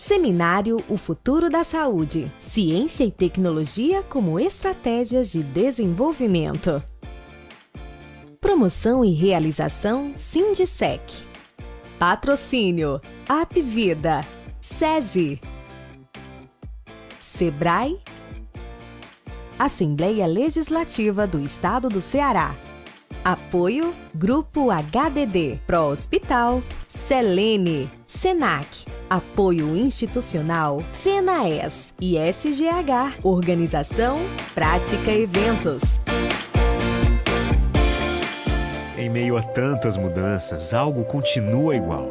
Seminário O Futuro da Saúde. Ciência e tecnologia como estratégias de desenvolvimento. Promoção e realização Sindicec. Patrocínio Apvida, SESI, Sebrae, Assembleia Legislativa do Estado do Ceará. Apoio Grupo HDD, Pró-Hospital, Selene, Senac. Apoio institucional FENAES e SGH. Organização Prática Eventos. Em meio a tantas mudanças, algo continua igual.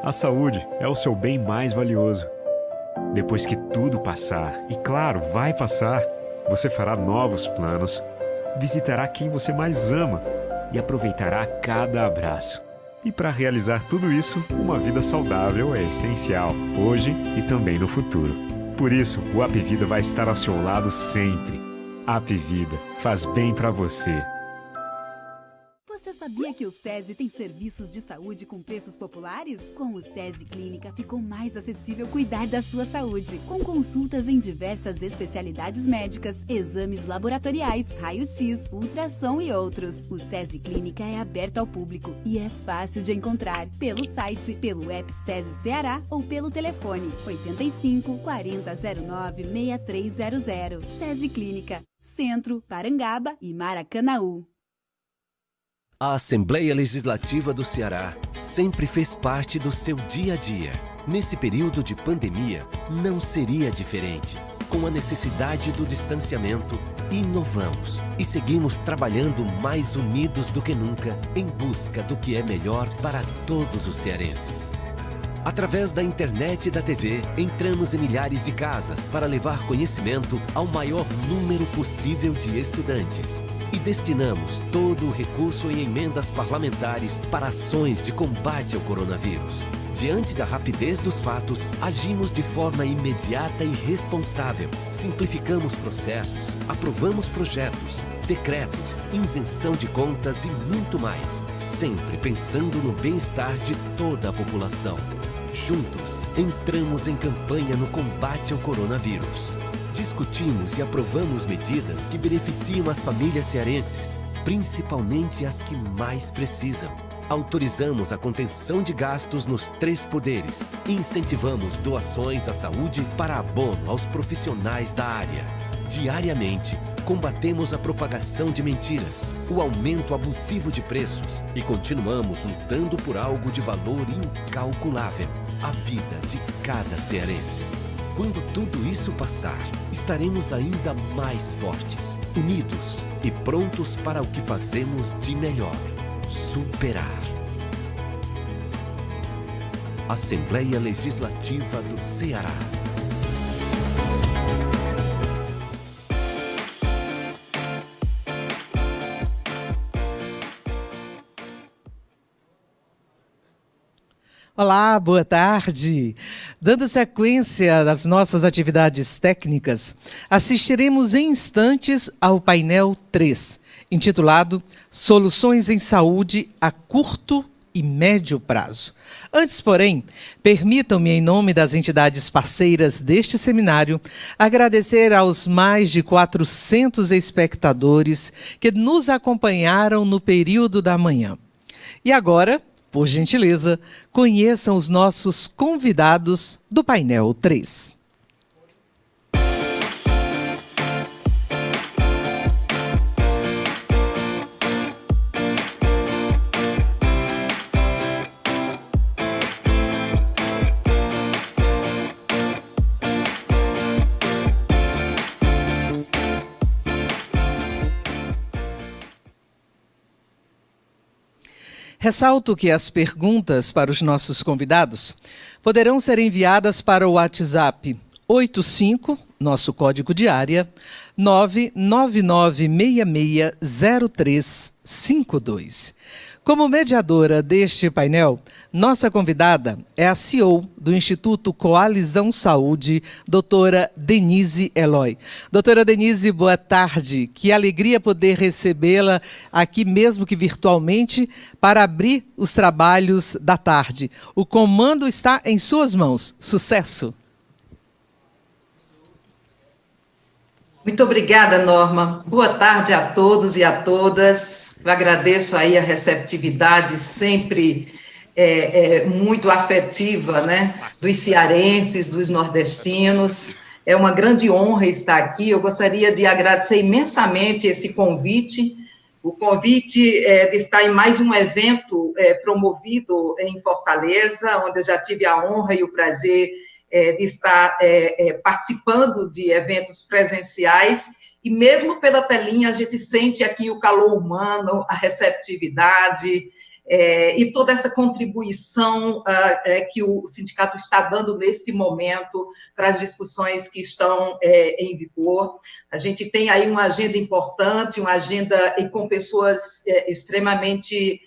A saúde é o seu bem mais valioso. Depois que tudo passar, e claro, vai passar, você fará novos planos, visitará quem você mais ama e aproveitará cada abraço. E para realizar tudo isso, uma vida saudável é essencial, hoje e também no futuro. Por isso, o Apvida vai estar ao seu lado sempre. Apvida faz bem para você. Você sabia que o SESI tem serviços de saúde com preços populares? Com o SESI Clínica ficou mais acessível cuidar da sua saúde, com consultas em diversas especialidades médicas, exames laboratoriais, raio-x, ultrassom e outros. O SESI Clínica é aberto ao público e é fácil de encontrar pelo site, pelo app SESI Ceará ou pelo telefone 85 4009 6300. SESI Clínica, Centro, Parangaba e Maracanaú. A Assembleia Legislativa do Ceará sempre fez parte do seu dia a dia. Nesse período de pandemia, não seria diferente. Com a necessidade do distanciamento, inovamos e seguimos trabalhando mais unidos do que nunca em busca do que é melhor para todos os cearenses. Através da internet e da TV, entramos em milhares de casas para levar conhecimento ao maior número possível de estudantes. E destinamos todo o recurso em emendas parlamentares para ações de combate ao coronavírus. Diante da rapidez dos fatos, agimos de forma imediata e responsável. Simplificamos processos, aprovamos projetos, decretos, isenção de contas e muito mais, sempre pensando no bem-estar de toda a população. Juntos, entramos em campanha no combate ao coronavírus. Discutimos e aprovamos medidas que beneficiam as famílias cearenses, principalmente as que mais precisam. Autorizamos a contenção de gastos nos 3 poderes e incentivamos doações à saúde para abono aos profissionais da área. Diariamente, combatemos a propagação de mentiras, o aumento abusivo de preços e continuamos lutando por algo de valor incalculável, a vida de cada cearense. Quando tudo isso passar, estaremos ainda mais fortes, unidos e prontos para o que fazemos de melhor: superar. Assembleia Legislativa do Ceará. Olá, boa tarde. Dando sequência às nossas atividades técnicas, assistiremos em instantes ao painel 3, intitulado Soluções em Saúde a Curto e Médio Prazo. Antes, porém, permitam-me, em nome das entidades parceiras deste seminário, agradecer aos mais de 400 espectadores que nos acompanharam no período da manhã. E agora, por gentileza, conheçam os nossos convidados do painel 3. Ressalto que as perguntas para os nossos convidados poderão ser enviadas para o WhatsApp 85, nosso código de área, 999660352. Como mediadora deste painel, nossa convidada é a CEO do Instituto Coalizão Saúde, doutora Denise Eloy. Doutora Denise, boa tarde. Que alegria poder recebê-la aqui, mesmo que virtualmente, para abrir os trabalhos da tarde. O comando está em suas mãos. Sucesso! Muito obrigada, Norma. Boa tarde a todos e a todas. Eu agradeço aí a receptividade sempre muito afetiva, né, dos cearenses, dos nordestinos. É uma grande honra estar aqui. Eu gostaria de agradecer imensamente esse convite, o convite de estar em mais um evento promovido em Fortaleza, onde eu já tive a honra e o prazer de estar participando de eventos presenciais, e mesmo pela telinha a gente sente aqui o calor humano, a receptividade, e toda essa contribuição que o sindicato está dando nesse momento para as discussões que estão em vigor. A gente tem aí uma agenda importante, uma agenda com pessoas extremamente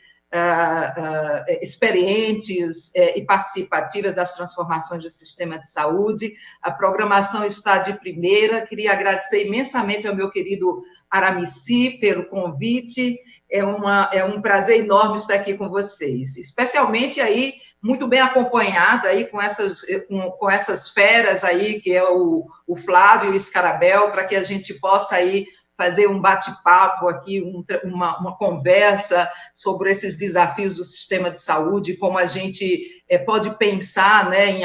experientes e participativas das transformações do sistema de saúde. A programação está de primeira. Queria agradecer imensamente ao meu querido Aramici pelo convite. É um prazer enorme estar aqui com vocês, especialmente aí muito bem acompanhada aí com essas feras aí, que é o Flávio e o Scarabel, para que a gente possa aí fazer um bate-papo aqui, uma conversa sobre esses desafios do sistema de saúde, como a gente pode pensar, né,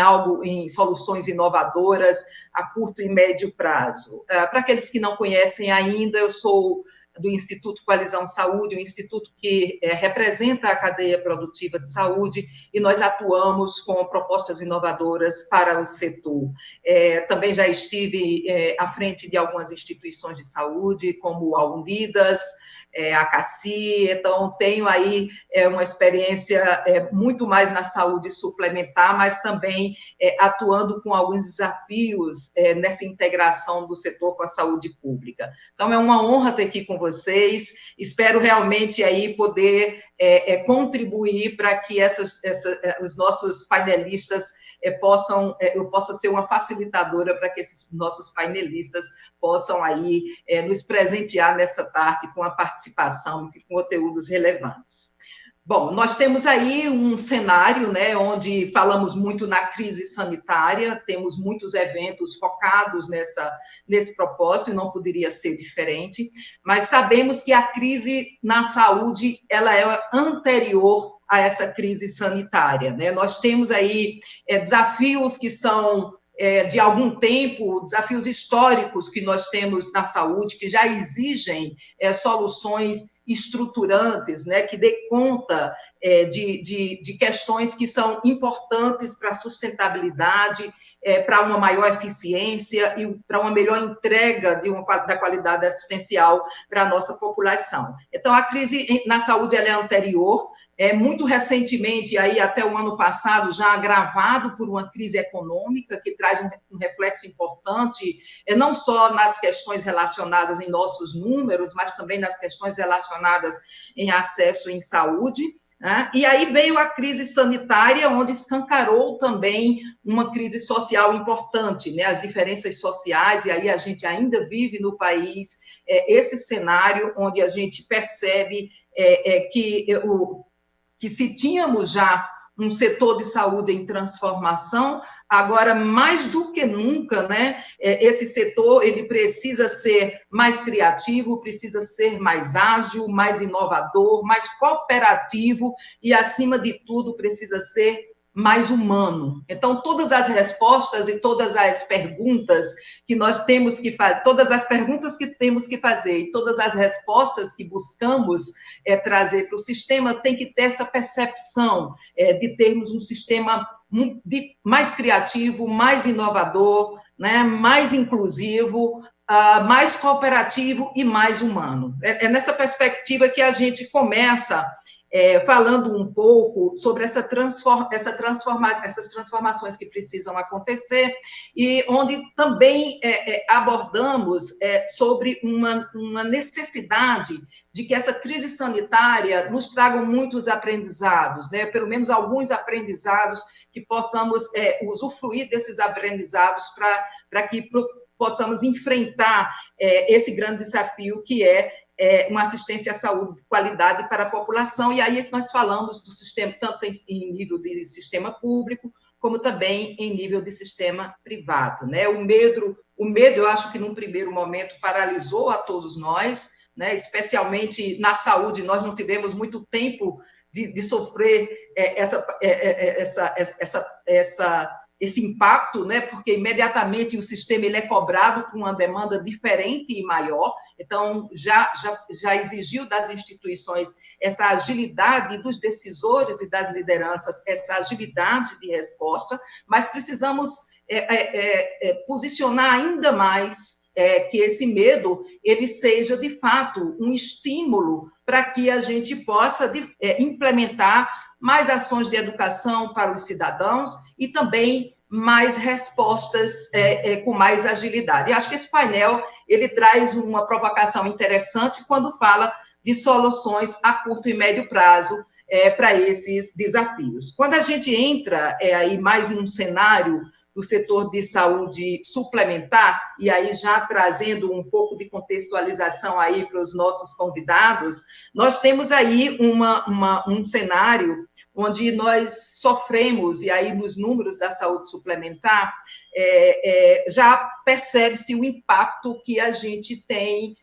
em soluções inovadoras a curto e médio prazo. Para aqueles que não conhecem ainda, eu sou do Instituto Coalizão Saúde, um instituto que representa a cadeia produtiva de saúde, e nós atuamos com propostas inovadoras para o setor. Também já estive à frente de algumas instituições de saúde, como a Unidas, a CACI, então tenho aí uma experiência muito mais na saúde suplementar, mas também atuando com alguns desafios nessa integração do setor com a saúde pública. Então, é uma honra estar aqui com vocês, espero realmente aí poder contribuir para que os nossos painelistas eu possa ser uma facilitadora para que esses nossos painelistas possam aí nos presentear nessa tarde com a participação e com conteúdos relevantes. Bom, nós temos aí um cenário, né, onde falamos muito na crise sanitária, temos muitos eventos focados nesse propósito, e não poderia ser diferente, mas sabemos que a crise na saúde, ela é anterior a essa crise sanitária, né? Nós temos aí desafios que são de algum tempo, desafios históricos que nós temos na saúde, que já exigem soluções estruturantes, né, que dê conta de questões que são importantes para a sustentabilidade, para uma maior eficiência e para uma melhor entrega da qualidade assistencial para a nossa população. Então, a crise na saúde ela é anterior, muito recentemente, aí até o ano passado, já agravado por uma crise econômica, que traz um reflexo importante, não só nas questões relacionadas em nossos números, mas também nas questões relacionadas em acesso em saúde, né? E aí veio a crise sanitária, onde escancarou também uma crise social importante, né? As diferenças sociais, e aí a gente ainda vive no país esse cenário onde a gente percebe que se tínhamos já um setor de saúde em transformação, agora, mais do que nunca, né, esse setor ele precisa ser mais criativo, precisa ser mais ágil, mais inovador, mais cooperativo e, acima de tudo, precisa ser mais humano. Então, todas as respostas e todas as perguntas que nós temos que fazer, todas as perguntas que temos que fazer e todas as respostas que buscamos trazer para o sistema tem que ter essa percepção de termos um sistema mais criativo, mais inovador, né, mais inclusivo, mais cooperativo e mais humano. É nessa perspectiva que a gente começa falando um pouco sobre essas transformações que precisam acontecer, e onde também abordamos sobre uma necessidade de que essa crise sanitária nos traga muitos aprendizados, né? Pelo menos alguns aprendizados que possamos usufruir desses aprendizados para que possamos enfrentar esse grande desafio que é uma assistência à saúde de qualidade para a população, e aí nós falamos do sistema, tanto em nível de sistema público, como também em nível de sistema privado, né? O medo, eu acho que num primeiro momento paralisou a todos nós, né? Especialmente na saúde, nós não tivemos muito tempo de sofrer esse impacto, né? Porque imediatamente o sistema ele é cobrado por uma demanda diferente e maior, então já exigiu das instituições essa agilidade dos decisores e das lideranças, essa agilidade de resposta, mas precisamos posicionar ainda mais que esse medo ele seja, de fato, um estímulo para que a gente possa implementar mais ações de educação para os cidadãos e também mais respostas com mais agilidade. E acho que esse painel ele traz uma provocação interessante quando fala de soluções a curto e médio prazo para esses desafios. Quando a gente entra aí mais num cenário do setor de saúde suplementar, e aí já trazendo um pouco de contextualização aí para os nossos convidados, nós temos aí um cenário onde nós sofremos, e aí nos números da saúde suplementar, já percebe-se o impacto que a gente tem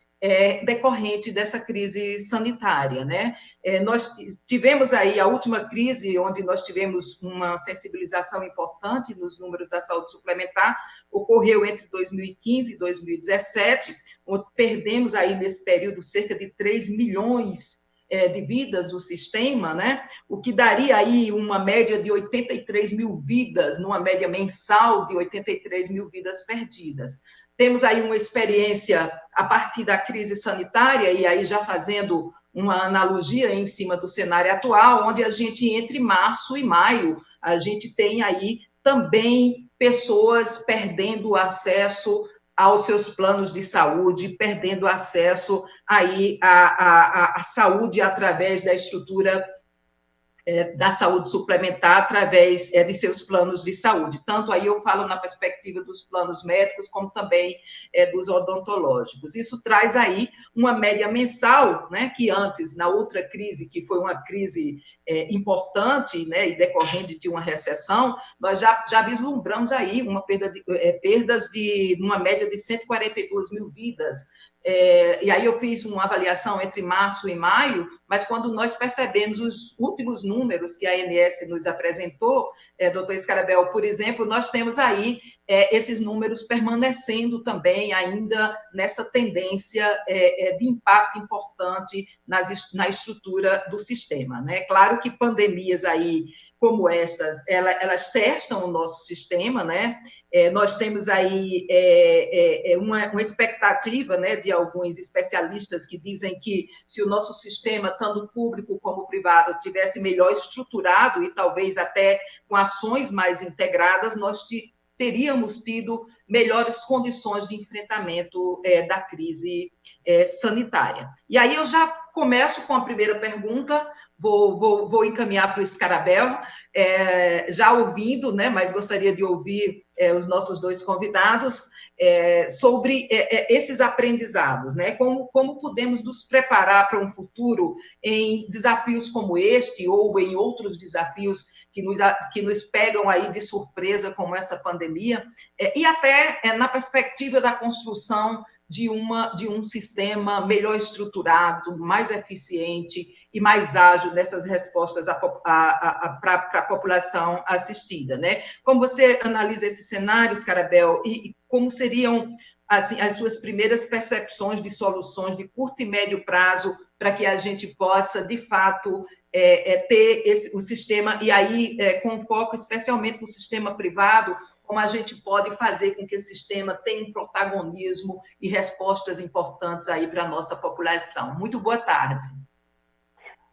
decorrente dessa crise sanitária, né? Nós tivemos aí a última crise, onde nós tivemos uma sensibilização importante nos números da saúde suplementar, ocorreu entre 2015 e 2017, onde perdemos aí nesse período cerca de 3 milhões de vidas do sistema, né? O que daria aí uma média de 83 mil vidas, numa média mensal de 83 mil vidas perdidas. Temos aí uma experiência a partir da crise sanitária, e aí já fazendo uma analogia em cima do cenário atual, onde a gente, entre março e maio, a gente tem aí também pessoas perdendo acesso aos seus planos de saúde, perdendo acesso aí à saúde através da estrutura da saúde suplementar através de seus planos de saúde. Tanto aí eu falo na perspectiva dos planos médicos, como também dos odontológicos. Isso traz aí uma média mensal, né, que antes, na outra crise, que foi uma crise importante, né, e decorrente de uma recessão, nós já vislumbramos aí uma perdas de uma média de 142 mil vidas. E aí eu fiz uma avaliação entre março e maio, mas quando nós percebemos os últimos números que a ANS nos apresentou, doutor Scarabel, por exemplo, nós temos aí esses números permanecendo também ainda nessa tendência de impacto importante na estrutura do sistema, né? Claro que pandemias aí como estas, elas testam o nosso sistema, né? Nós temos aí uma expectativa, né, de alguns especialistas que dizem que se o nosso sistema, tanto público como privado, tivesse melhor estruturado e talvez até com ações mais integradas, nós teríamos tido melhores condições de enfrentamento da crise sanitária. E aí eu já começo com a primeira pergunta. Vou encaminhar para o Scarabel, já ouvindo, né, mas gostaria de ouvir os nossos dois convidados sobre esses aprendizados, né? Como podemos nos preparar para um futuro em desafios como este ou em outros desafios que nos pegam aí de surpresa, como essa pandemia, e até na perspectiva da construção de um sistema melhor estruturado, mais eficiente e mais ágil nessas respostas para a população assistida, né? Como você analisa esse cenário, Scarabel, e como seriam assim, as suas primeiras percepções de soluções de curto e médio prazo para que a gente possa, de fato, ter o sistema, e aí com foco especialmente no sistema privado, como a gente pode fazer com que esse sistema tenha um protagonismo e respostas importantes aí para a nossa população. Muito boa tarde.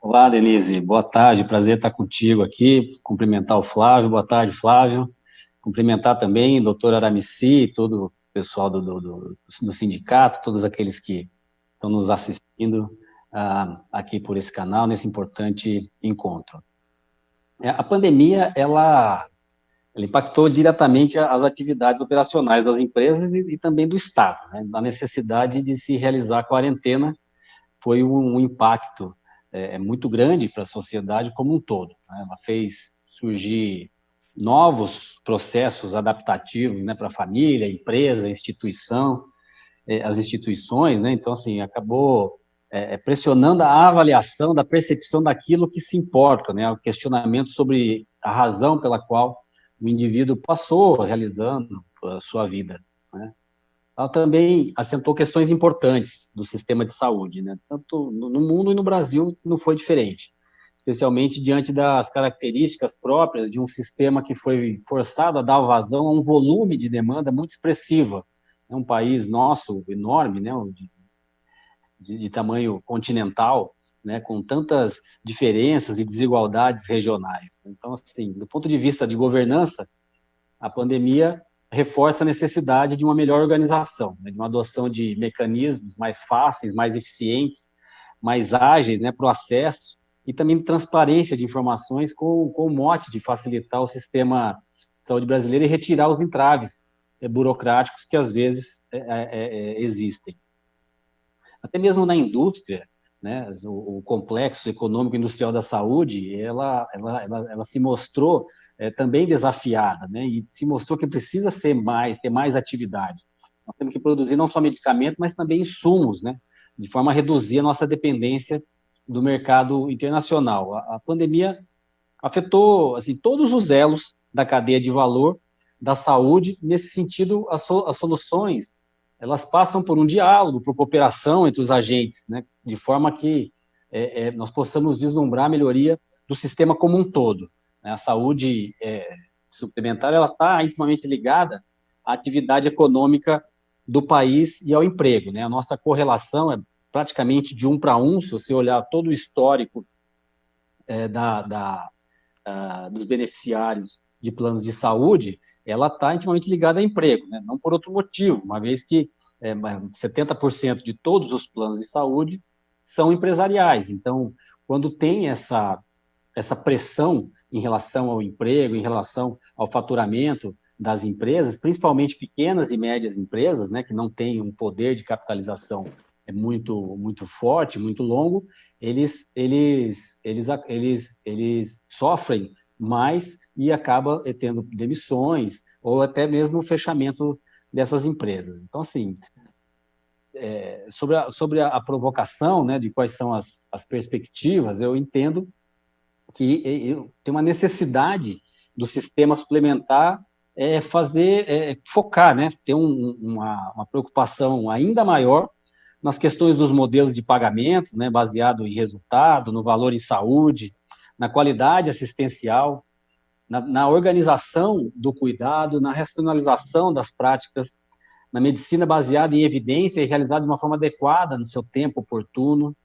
Olá, Denise. Boa tarde. Prazer estar contigo aqui. Cumprimentar o Flávio. Boa tarde, Flávio. Cumprimentar também o doutor Aramici, todo o pessoal do sindicato, todos aqueles que estão nos assistindo aqui por esse canal, nesse importante encontro. A pandemia, ela impactou diretamente as atividades operacionais das empresas e também do Estado, né? A necessidade de se realizar a quarentena foi um impacto muito grande para a sociedade como um todo, né? Ela fez surgir novos processos adaptativos, né, para a família, empresa, instituição, as instituições, né? Então, assim, acabou pressionando a avaliação da percepção daquilo que se importa, né? O questionamento sobre a razão pela qual o indivíduo passou realizando a sua vida, né? Ela também acentuou questões importantes do sistema de saúde, né? Tanto no mundo e no Brasil não foi diferente, especialmente diante das características próprias de um sistema que foi forçado a dar vazão a um volume de demanda muito expressiva. É um país nosso enorme, né? De tamanho continental, né? Com tantas diferenças e desigualdades regionais. Então, assim, do ponto de vista de governança, a pandemia reforça a necessidade de uma melhor organização, né, de uma adoção de mecanismos mais fáceis, mais eficientes, mais ágeis, né, para o acesso, e também transparência de informações com o mote de facilitar o sistema de saúde brasileiro e retirar os entraves burocráticos que às vezes existem. Até mesmo na indústria, né, o complexo econômico industrial da saúde, ela se mostrou também desafiada, né, e se mostrou que precisa ter mais atividade. Nós temos que produzir não só medicamento, mas também insumos, né, de forma a reduzir a nossa dependência do mercado internacional. A pandemia afetou, assim, todos os elos da cadeia de valor da saúde. Nesse sentido, as soluções elas passam por um diálogo, por cooperação entre os agentes, né, de forma que nós possamos vislumbrar a melhoria do sistema como um todo. A saúde suplementar ela está intimamente ligada à atividade econômica do país e ao emprego, né? A nossa correlação é praticamente de 1 para 1, se você olhar todo o histórico dos beneficiários de planos de saúde, ela está intimamente ligada a emprego, né? Não por outro motivo, uma vez que 70% de todos os planos de saúde são empresariais. Então, quando tem essa pressão em relação ao emprego, em relação ao faturamento das empresas, principalmente pequenas e médias empresas, né, que não têm um poder de capitalização muito forte, muito longo, eles sofrem mais e acaba tendo demissões ou até mesmo o fechamento dessas empresas. Então, assim, sobre a provocação, né, de quais são as perspectivas, eu entendo que tem uma necessidade do sistema suplementar focar, né, ter uma preocupação ainda maior nas questões dos modelos de pagamento, né, baseado em resultado, no valor em saúde, na qualidade assistencial, na organização do cuidado, na racionalização das práticas, na medicina baseada em evidência e realizada de uma forma adequada, no seu tempo oportuno.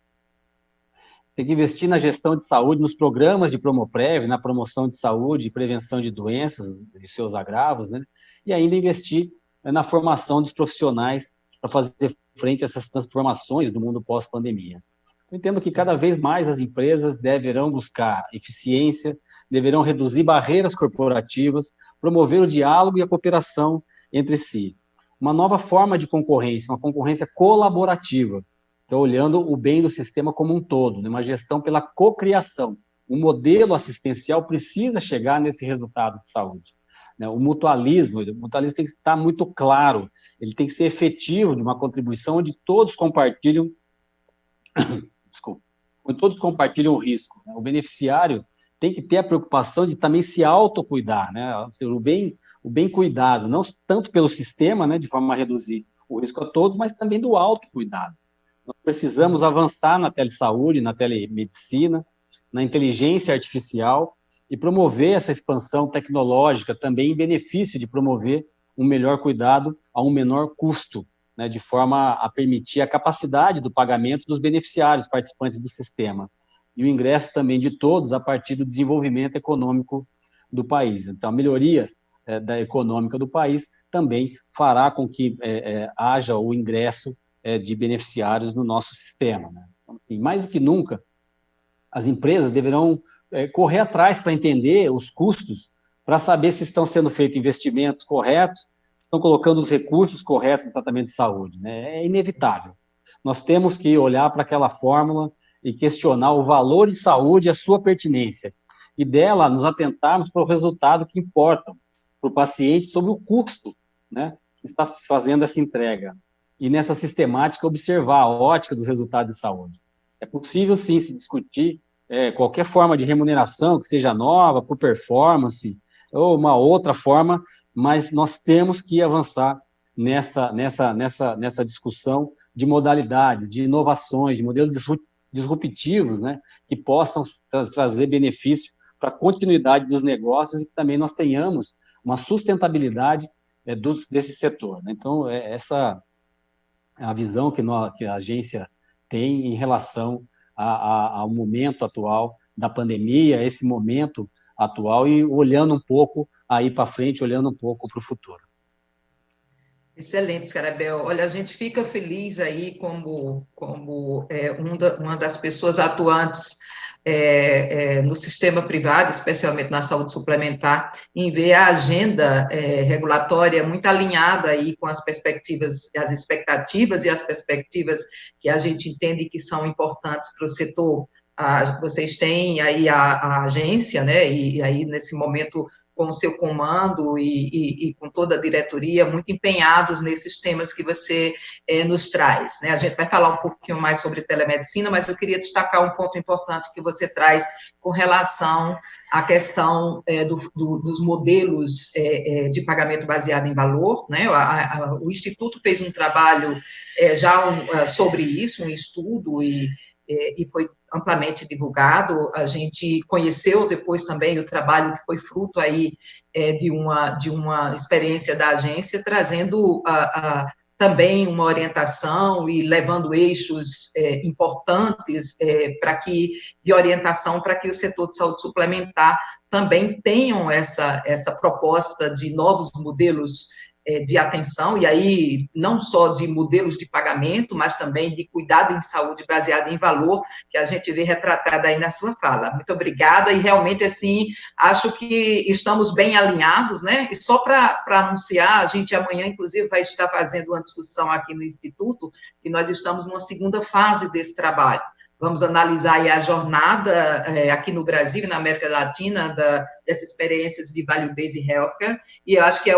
Tem que investir na gestão de saúde, nos programas de Promoprev, na promoção de saúde e prevenção de doenças e seus agravos, né? E ainda investir na formação dos profissionais para fazer frente a essas transformações do mundo pós-pandemia. Eu entendo que cada vez mais as empresas deverão buscar eficiência, deverão reduzir barreiras corporativas, promover o diálogo e a cooperação entre si. Uma nova forma de concorrência, uma concorrência colaborativa, então, olhando o bem do sistema como um todo, né? Uma gestão pela cocriação. O modelo assistencial precisa chegar nesse resultado de saúde. O mutualismo tem que estar muito claro, ele tem que ser efetivo, de uma contribuição onde todos compartilham o risco. O beneficiário tem que ter a preocupação de também se autocuidar, né? O bem cuidado, não tanto pelo sistema, né, de forma a reduzir o risco a todos, mas também do autocuidado. Nós precisamos avançar na telesaúde, na telemedicina, na inteligência artificial e promover essa expansão tecnológica também em benefício de promover um melhor cuidado a um menor custo, né, de forma a permitir a capacidade do pagamento dos beneficiários participantes do sistema e o ingresso também de todos a partir do desenvolvimento econômico do país. Então, a melhoria da econômica do país também fará com que haja o ingresso de beneficiários no nosso sistema, né? Então, assim, mais do que nunca, as empresas deverão correr atrás para entender os custos, para saber se estão sendo feitos investimentos corretos, se estão colocando os recursos corretos no tratamento de saúde, né? É inevitável. Nós temos que olhar para aquela fórmula e questionar o valor em saúde e a sua pertinência. e dela nos atentarmos para o resultado que importa para o paciente sobre o custo, né, que está fazendo essa entrega. E nessa sistemática observar a ótica dos resultados de saúde. É possível, sim, se discutir qualquer forma de remuneração, que seja nova, por performance, ou uma outra forma, mas nós temos que avançar nessa discussão de modalidades, de inovações, de modelos disruptivos, né, que possam trazer benefício para a continuidade dos negócios e que também nós tenhamos uma sustentabilidade desse setor, né? Então, essa é a visão que a agência tem em relação ao momento atual da pandemia, esse momento atual, e olhando um pouco aí para frente, olhando um pouco para o futuro. Excelente, Scarabel. Olha, a gente fica feliz aí como uma das pessoas atuantes no sistema privado, especialmente na saúde suplementar, em ver a agenda regulatória muito alinhada aí com as perspectivas, as expectativas e as perspectivas que a gente entende que são importantes para o setor. Vocês têm aí a agência, né, e aí nesse momento com o seu comando e com toda a diretoria, muito empenhados nesses temas que você nos traz, né? A gente vai falar um pouquinho mais sobre telemedicina, mas eu queria destacar um ponto importante que você traz com relação à questão dos modelos de pagamento baseado em valor, né? O Instituto fez um trabalho sobre isso, um estudo, e foi amplamente divulgado. A gente conheceu depois também o trabalho que foi fruto aí de uma experiência da agência, trazendo também uma orientação e levando eixos importantes de orientação para que o setor de saúde suplementar também tenham essa proposta de novos modelos de atenção, e aí não só de modelos de pagamento, mas também de cuidado em saúde baseado em valor, que a gente vê retratada aí na sua fala. Muito obrigada, e realmente, assim, acho que estamos bem alinhados, né? E só para anunciar, a gente amanhã, inclusive, vai estar fazendo uma discussão aqui no Instituto, que nós estamos numa segunda fase desse trabalho. Vamos analisar aí a jornada aqui no Brasil e na América Latina dessas experiências de value-based healthcare, e eu acho que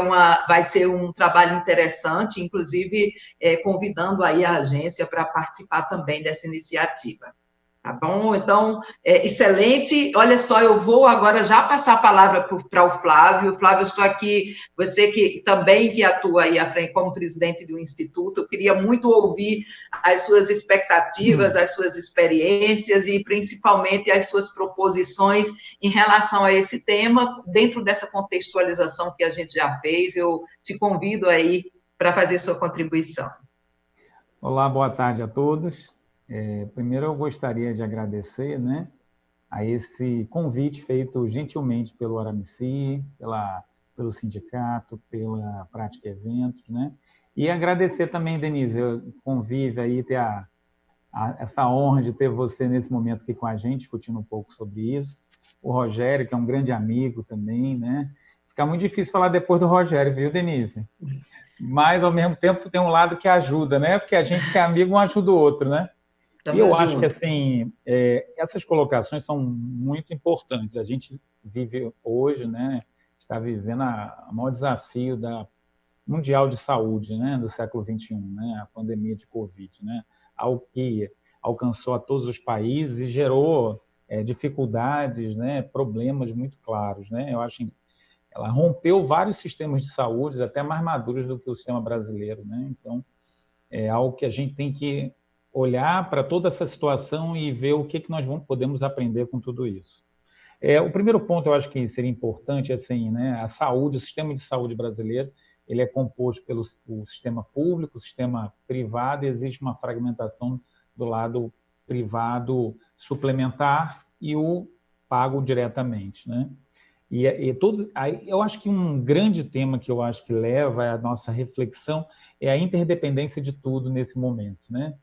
vai ser um trabalho interessante, inclusive convidando aí a agência para participar também dessa iniciativa. Tá bom? Então, excelente. Olha só, eu vou agora já passar a palavra para o Flávio. Flávio, eu estou aqui, você que atua aí à frente como presidente do Instituto, eu queria muito ouvir as suas expectativas, as suas experiências e, principalmente, as suas proposições em relação a esse tema, dentro dessa contextualização que a gente já fez. Eu te convido aí para fazer sua contribuição. Olá, boa tarde a todos. Primeiro, eu gostaria de agradecer, né, a esse convite feito gentilmente pelo Aramici, pelo sindicato, pela Prática Eventos, né, e agradecer também, Denise, o convívio aí, ter essa honra de ter você nesse momento aqui com a gente, discutindo um pouco sobre isso. O Rogério, que é um grande amigo também, né, fica muito difícil falar depois do Rogério, viu, Denise? Mas, ao mesmo tempo, tem um lado que ajuda, né, porque a gente que é amigo, um ajuda o outro, né? E eu acho que, assim, essas colocações são muito importantes. A gente vive hoje, né, está vivendo o maior desafio mundial de saúde, né, do século XXI, né, a pandemia de Covid, né, algo que alcançou a todos os países e gerou dificuldades, né, problemas muito claros, né. Eu acho que ela rompeu vários sistemas de saúde, até mais maduros do que o sistema brasileiro, né. Então, é algo que a gente tem que olhar para toda essa situação e ver o que nós podemos aprender com tudo isso. O primeiro ponto, eu acho que seria importante, assim, né, a saúde, o sistema de saúde brasileiro, ele é composto pelo sistema público, o sistema privado, e existe uma fragmentação do lado privado suplementar e o pago diretamente, né? Eu acho que um grande tema que eu acho que leva a nossa reflexão é a interdependência de tudo nesse momento, né?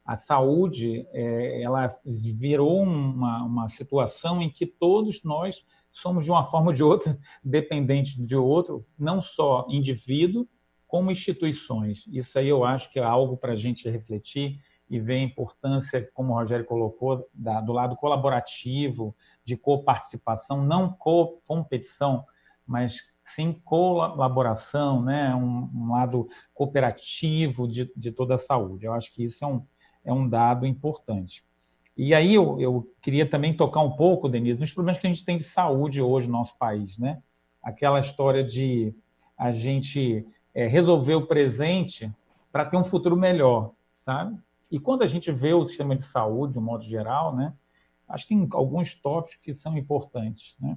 A saúde, ela virou uma situação em que todos nós somos, de uma forma ou de outra, dependentes de outro, não só indivíduo, como instituições. Isso aí eu acho que é algo para a gente refletir e ver a importância, como o Rogério colocou, do lado colaborativo, de coparticipação, não competição, mas sim colaboração, né? Um lado cooperativo de toda a saúde. Eu acho que isso é um dado importante. E aí eu queria também tocar um pouco, Denise, nos problemas que a gente tem de saúde hoje no nosso país, né? Aquela história de a gente resolver o presente para ter um futuro melhor, sabe? E quando a gente vê o sistema de saúde, de um modo geral, né? Acho que tem alguns tópicos que são importantes, né?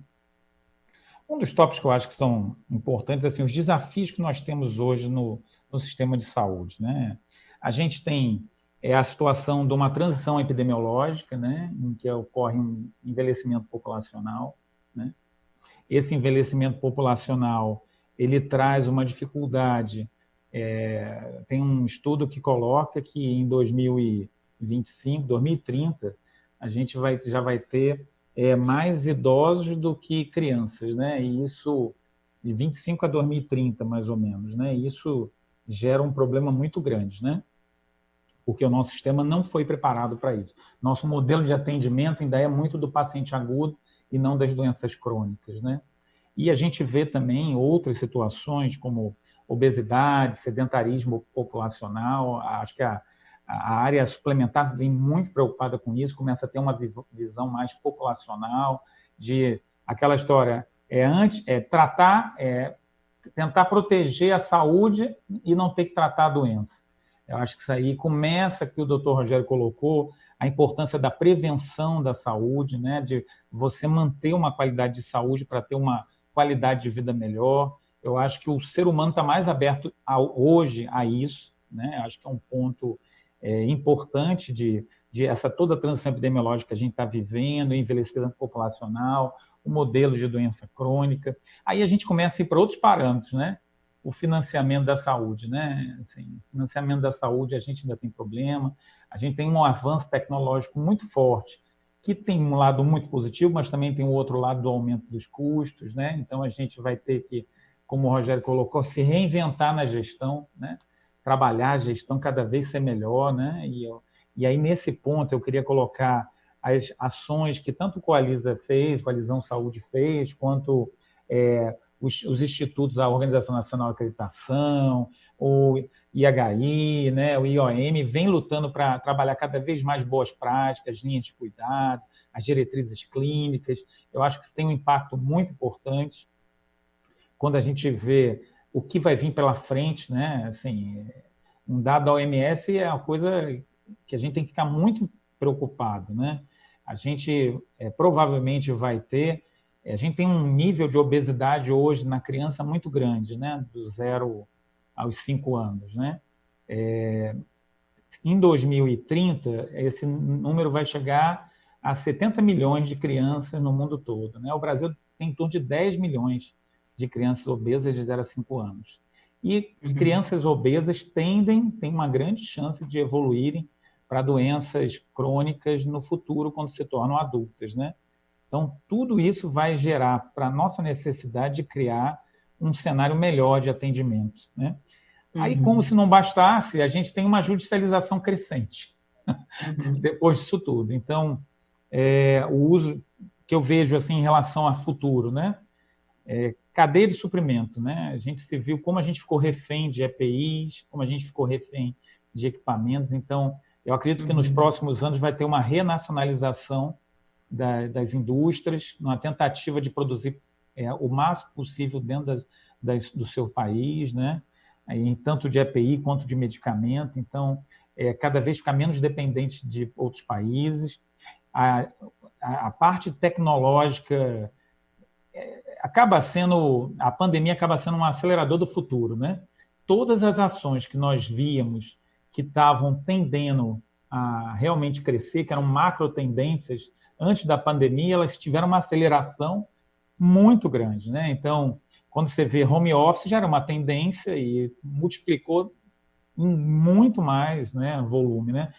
Um dos tópicos que eu acho que são importantes, assim, os desafios que nós temos hoje no sistema de saúde, né? A gente tem a situação de uma transição epidemiológica, né? Em que ocorre um envelhecimento populacional, né? Esse envelhecimento populacional, ele traz uma dificuldade. Tem um estudo que coloca que em 2025, 2030, a gente já vai ter mais idosos do que crianças, né? E isso, de 25 a 2030, mais ou menos, né? E isso gera um problema muito grande, né? Porque o nosso sistema não foi preparado para isso. Nosso modelo de atendimento ainda é muito do paciente agudo e não das doenças crônicas, né? E a gente vê também outras situações como obesidade, sedentarismo populacional. Acho que a área suplementar vem muito preocupada com isso, começa a ter uma visão mais populacional, de aquela história, tentar proteger a saúde e não ter que tratar a doença. Eu acho que isso aí começa, que o doutor Rogério colocou, a importância da prevenção da saúde, né? De você manter uma qualidade de saúde para ter uma qualidade de vida melhor. Eu acho que o ser humano está mais aberto hoje a isso, né? Acho que é um ponto importante de essa toda a transição epidemiológica que a gente está vivendo, o envelhecimento populacional, o modelo de doença crônica. Aí a gente começa a ir para outros parâmetros, né? O financiamento da saúde, né? Assim, financiamento da saúde, a gente ainda tem problema, a gente tem um avanço tecnológico muito forte, que tem um lado muito positivo, mas também tem o outro lado do aumento dos custos, né? Então a gente vai ter que, como o Rogério colocou, se reinventar na gestão, né? Trabalhar a gestão cada vez ser melhor, né? E aí, nesse ponto, eu queria colocar as ações que tanto o Coalizão Saúde fez, quanto os institutos, a Organização Nacional de Acreditação, o IHI, né, o IOM, vem lutando para trabalhar cada vez mais boas práticas, linhas de cuidado, as diretrizes clínicas. Eu acho que isso tem um impacto muito importante quando a gente vê o que vai vir pela frente, né? Assim, um dado da OMS é uma coisa que a gente tem que ficar muito preocupado, né? A gente provavelmente vai ter... A gente tem um nível de obesidade hoje na criança muito grande, né? Do 0 aos 5 anos, né? Em 2030, esse número vai chegar a 70 milhões de crianças no mundo todo, né? O Brasil tem em torno de 10 milhões de crianças obesas de 0 a 5 anos. E crianças obesas têm uma grande chance de evoluírem para doenças crônicas no futuro, quando se tornam adultas, né? Então, tudo isso vai gerar para a nossa necessidade de criar um cenário melhor de atendimento, né? Aí, como se não bastasse, a gente tem uma judicialização crescente depois disso tudo. Então, o uso que eu vejo assim, em relação a futuro, né? Cadeia de suprimento, né? A gente se viu como a gente ficou refém de EPIs, como a gente ficou refém de equipamentos. Então, eu acredito que nos próximos anos vai ter uma renacionalização das indústrias, numa tentativa de produzir o máximo possível dentro do seu país, né? Aí, tanto de EPI quanto de medicamento. Então, cada vez ficar menos dependente de outros países. A parte tecnológica a pandemia acaba sendo um acelerador do futuro, né? Todas as ações que nós víamos que estavam tendendo a realmente crescer, que eram macro tendências antes da pandemia, elas tiveram uma aceleração muito grande, né? Então, quando você vê home office, já era uma tendência e multiplicou em muito mais, né, volume, né?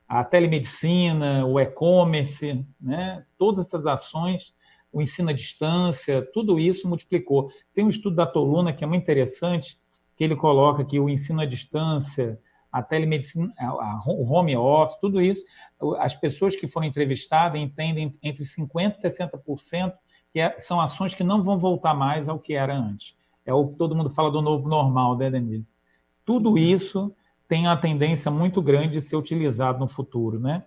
A telemedicina, o e-commerce, né? Todas essas ações, o ensino à distância, tudo isso multiplicou. Tem um estudo da Toluna que é muito interessante, que ele coloca que o ensino à distância a telemedicina, o home office, tudo isso, as pessoas que foram entrevistadas entendem entre 50% e 60% que são ações que não vão voltar mais ao que era antes. Todo mundo fala do novo normal, né, Denise? Tudo isso tem a tendência muito grande de ser utilizado no futuro, né?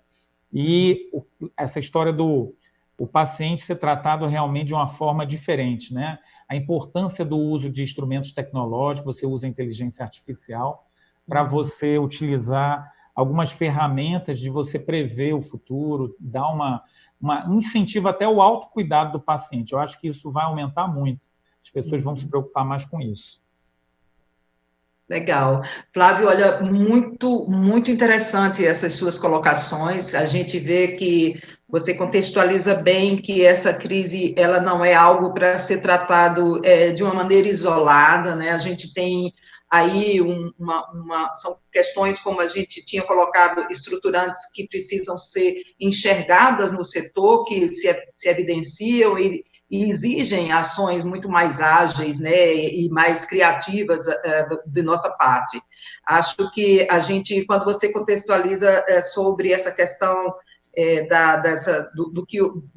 E essa história do paciente ser tratado realmente de uma forma diferente, né? A importância do uso de instrumentos tecnológicos, você usa a inteligência artificial para você utilizar algumas ferramentas de você prever o futuro, dar um incentivo até o autocuidado do paciente. Eu acho que isso vai aumentar muito. As pessoas vão se preocupar mais com isso. Legal. Flávio, olha, muito, muito interessante essas suas colocações. A gente vê que você contextualiza bem que essa crise, ela não é algo para ser tratado de uma maneira isolada, né? A gente tem aí são questões, como a gente tinha colocado, estruturantes que precisam ser enxergadas no setor, que se evidenciam e exigem ações muito mais ágeis, né, e mais criativas de nossa parte. Acho que a gente, quando você contextualiza sobre essa questão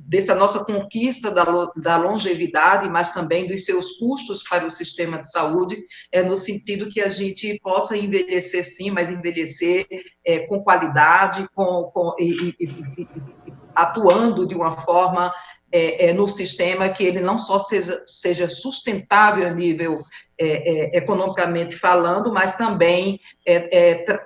dessa nossa conquista da longevidade, mas também dos seus custos para o sistema de saúde, no sentido que a gente possa envelhecer sim, mas envelhecer com qualidade, atuando de uma forma no sistema que ele não só seja sustentável a nível economicamente falando, mas também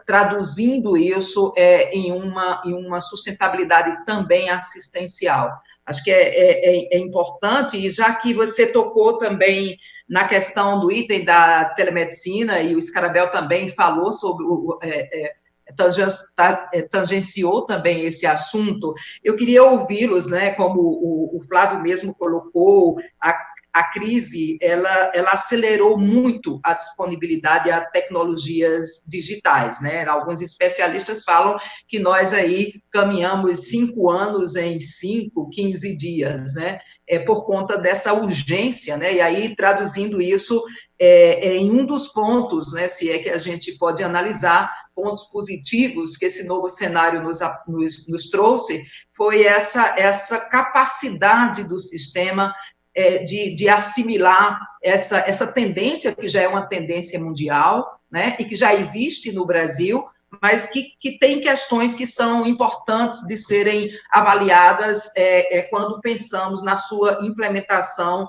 traduzindo isso em uma sustentabilidade também assistencial. Acho que é importante, e já que você tocou também na questão do item da telemedicina, e o Scarabel também falou sobre tangenciou também esse assunto, eu queria ouvi-los, né, como o Flávio mesmo colocou, a crise, ela acelerou muito a disponibilidade a tecnologias digitais, né? Alguns especialistas falam que nós aí caminhamos 5 anos em 15 dias, né? Por conta dessa urgência, né? E aí, traduzindo isso em um dos pontos, né, se é que a gente pode analisar, pontos positivos que esse novo cenário nos trouxe, foi essa capacidade do sistema de assimilar essa tendência, que já é uma tendência mundial, né, e que já existe no Brasil, mas que tem questões que são importantes de serem avaliadas quando pensamos na sua implementação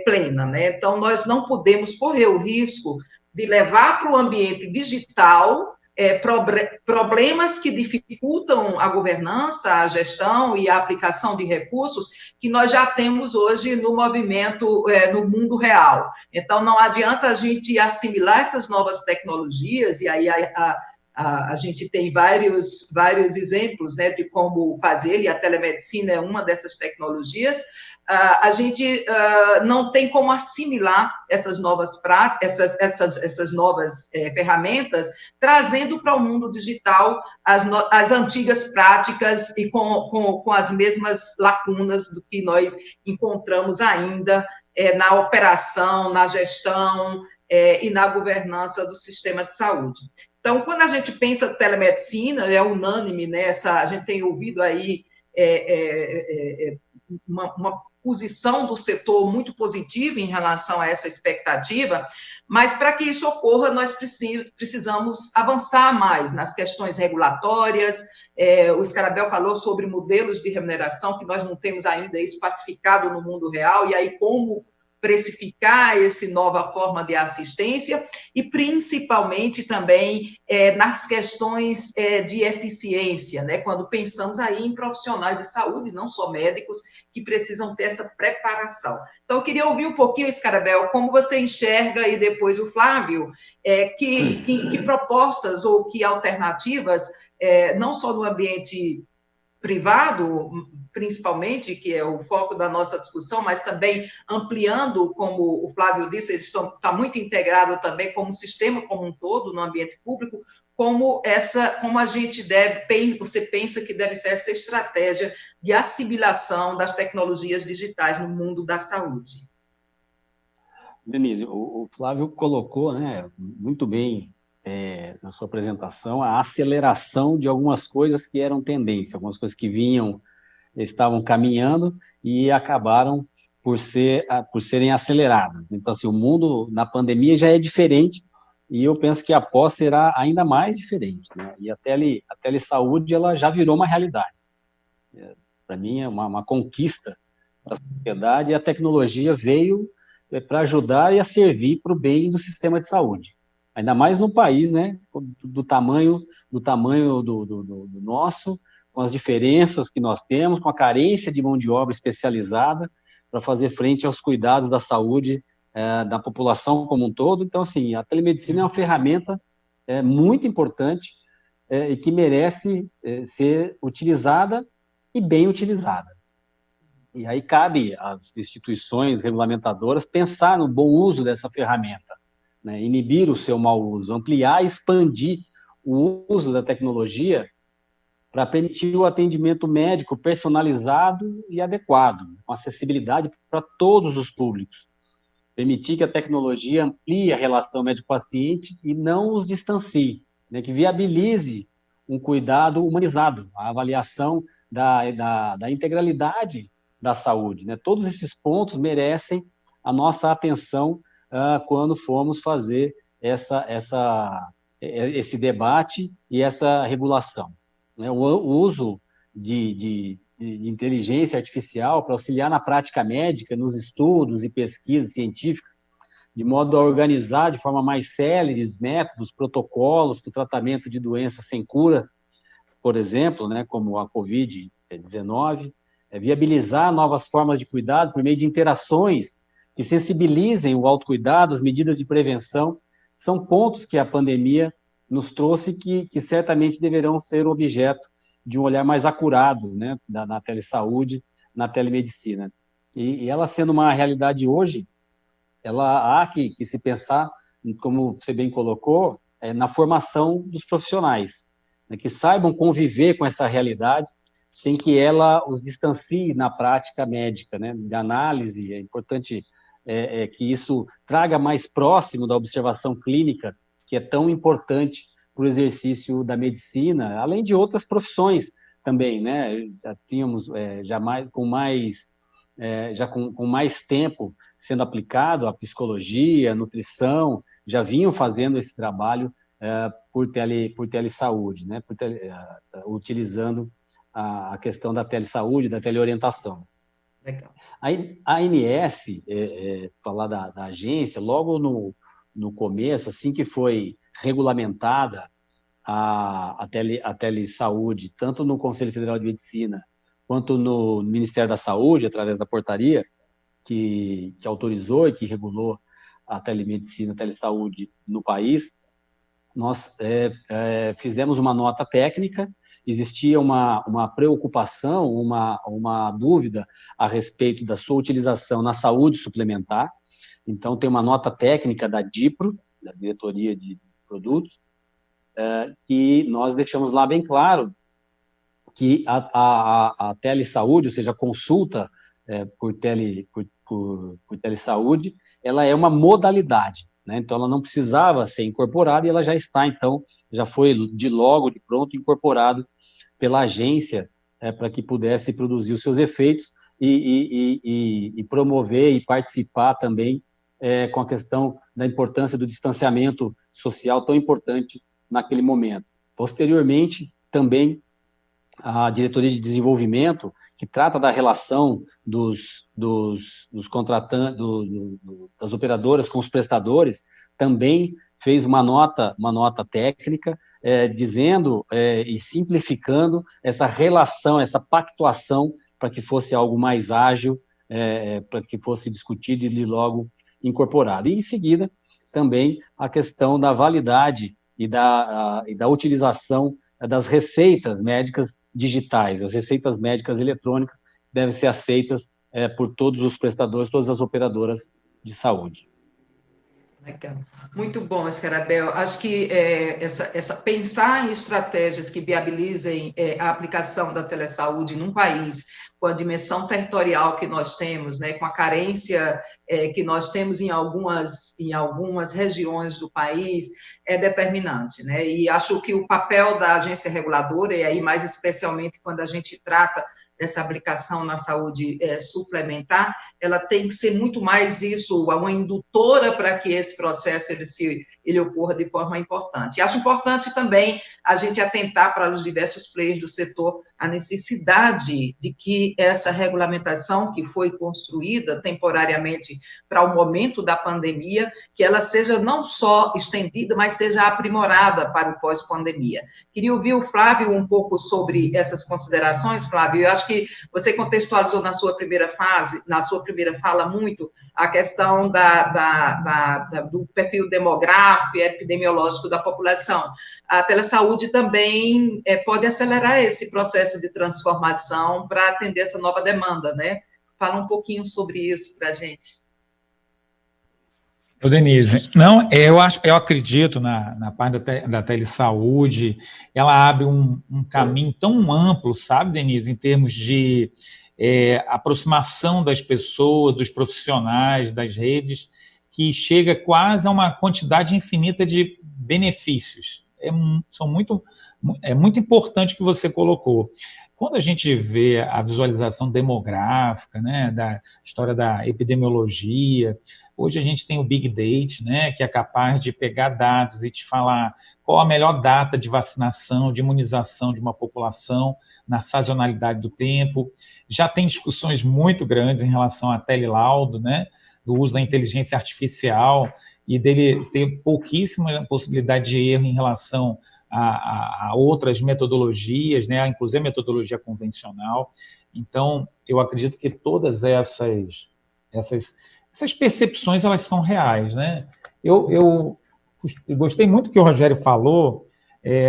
plena, né? Então, nós não podemos correr o risco de levar para o ambiente digital problemas que dificultam a governança, a gestão e a aplicação de recursos que nós já temos hoje no movimento, no mundo real. Então, não adianta a gente assimilar essas novas tecnologias, e aí a gente tem vários exemplos, né, de como fazer, e a telemedicina é uma dessas tecnologias. A gente não tem como assimilar essas novas práticas, essas novas ferramentas, trazendo para o mundo digital as antigas práticas e com as mesmas lacunas do que nós encontramos ainda na operação, na gestão e na governança do sistema de saúde. Então, quando a gente pensa telemedicina, é unânime, né? A gente tem ouvido aí uma posição do setor muito positiva em relação a essa expectativa, mas para que isso ocorra, nós precisamos avançar mais nas questões regulatórias. O Scarabel falou sobre modelos de remuneração, que nós não temos ainda isso pacificado no mundo real, e aí como precificar essa nova forma de assistência, e principalmente também nas questões de eficiência, né? Quando pensamos aí em profissionais de saúde, não só médicos, que precisam ter essa preparação. Então, eu queria ouvir um pouquinho, Scarabel, como você enxerga, e depois o Flávio, que propostas ou que alternativas, não só no ambiente privado, principalmente, que é o foco da nossa discussão, mas também ampliando, como o Flávio disse, eles está muito integrado também como sistema como um todo no ambiente público, como a gente você pensa que deve ser essa estratégia de assimilação das tecnologias digitais no mundo da saúde. Denise, o Flávio colocou, né, muito bem na sua apresentação, a aceleração de algumas coisas que eram tendência, algumas coisas que estavam caminhando e acabaram por serem aceleradas. Então, assim, o mundo na pandemia já é diferente e eu penso que após será ainda mais diferente, né? E a telesaúde, ela já virou uma realidade. Para mim, é uma conquista para a sociedade, e a tecnologia veio para ajudar e a servir para o bem do sistema de saúde. Ainda mais no país, né, do tamanho do nosso, com as diferenças que nós temos, com a carência de mão de obra especializada para fazer frente aos cuidados da saúde da população como um todo. Então, assim, a telemedicina é uma ferramenta muito importante e que merece ser utilizada e bem utilizada. E aí cabe às instituições regulamentadoras pensar no bom uso dessa ferramenta, né? Inibir o seu mau uso, ampliar e expandir o uso da tecnologia para permitir o atendimento médico personalizado e adequado, com acessibilidade para todos os públicos. Permitir que a tecnologia amplie a relação médico-paciente e não os distancie, né? Que viabilize um cuidado humanizado, a avaliação da integralidade da saúde, né? Todos esses pontos merecem a nossa atenção quando formos fazer esse debate e essa regulação, né? O uso de inteligência artificial para auxiliar na prática médica, nos estudos e pesquisas científicas, de modo a organizar de forma mais célere os métodos, protocolos para o tratamento de doenças sem cura, por exemplo, né, como a Covid-19, viabilizar novas formas de cuidado por meio de interações que sensibilizem o autocuidado, as medidas de prevenção, são pontos que a pandemia nos trouxe que certamente deverão ser objeto de um olhar mais acurado, né, na telesaúde, na telemedicina. E ela sendo uma realidade hoje, ela há que se pensar, como você bem colocou, na formação dos profissionais, né, que saibam conviver com essa realidade sem que ela os distancie na prática médica, né, de análise. É importante que isso traga mais próximo da observação clínica, que é tão importante para o exercício da medicina, além de outras profissões também, né? Já tínhamos com mais tempo sendo aplicado a psicologia, a nutrição, já vinham fazendo esse trabalho por telesaúde, né? Utilizando a questão da telesaúde, da teleorientação. Legal. A ANS, falar da agência, logo no começo, assim que foi regulamentada a telesaúde, tanto no Conselho Federal de Medicina, quanto no Ministério da Saúde, através da portaria que autorizou e que regulou a telemedicina, a telesaúde no país, nós fizemos uma nota técnica. Existia uma preocupação, uma dúvida a respeito da sua utilização na saúde suplementar. Então, tem uma nota técnica da DIPRO, da Diretoria de Produtos, que nós deixamos lá bem claro que a telesaúde, ou seja, a consulta por telesaúde, ela é uma modalidade, né? Então, ela não precisava ser incorporada e ela já está, então, já foi de pronto incorporado pela agência para que pudesse produzir os seus efeitos e promover e participar também com a questão da importância do distanciamento social tão importante naquele momento. Posteriormente, também, a Diretoria de Desenvolvimento, que trata da relação dos contratantes, das operadoras com os prestadores, também fez uma nota técnica dizendo e simplificando essa relação, essa pactuação, para que fosse algo mais ágil, para que fosse discutido e logo incorporado. E, em seguida, também a questão da validade e da utilização das receitas médicas digitais. As receitas médicas eletrônicas devem ser aceitas por todos os prestadores, todas as operadoras de saúde. Legal. Muito bom, Scarabel. Acho que pensar em estratégias que viabilizem a aplicação da telesaúde num país com a dimensão territorial que nós temos, né, com a carência que nós temos em algumas regiões do país é determinante, né? E acho que o papel da agência reguladora, e aí mais especialmente quando a gente trata dessa aplicação na saúde suplementar, ela tem que ser muito mais isso, uma indutora para que esse processo ele ocorra de forma importante. E acho importante também a gente atentar para os diversos players do setor a necessidade de que essa regulamentação que foi construída temporariamente para o momento da pandemia, que ela seja não só estendida, mas seja aprimorada para o pós-pandemia. Queria ouvir o Flávio um pouco sobre essas considerações, Flávio. Eu acho que você contextualizou na sua primeira fala muito a questão do perfil demográfico e epidemiológico da população. A telesaúde também pode acelerar esse processo de transformação para atender essa nova demanda, né? Fala um pouquinho sobre isso para a gente. Denise, eu acredito na parte da telesaúde, ela abre um caminho tão amplo, sabe, Denise, em termos de aproximação das pessoas, dos profissionais, das redes, que chega quase a uma quantidade infinita de benefícios. É muito importante o que você colocou. Quando a gente vê a visualização demográfica, né, da história da epidemiologia, hoje a gente tem o Big Data, né, que é capaz de pegar dados e te falar qual a melhor data de vacinação, de imunização de uma população na sazonalidade do tempo. Já tem discussões muito grandes em relação a telelaudo, né, do uso da inteligência artificial e dele ter pouquíssima possibilidade de erro em relação a outras metodologias, né, inclusive a metodologia convencional. Então, eu acredito que todas essas percepções, elas são reais, né? Eu gostei muito do que o Rogério falou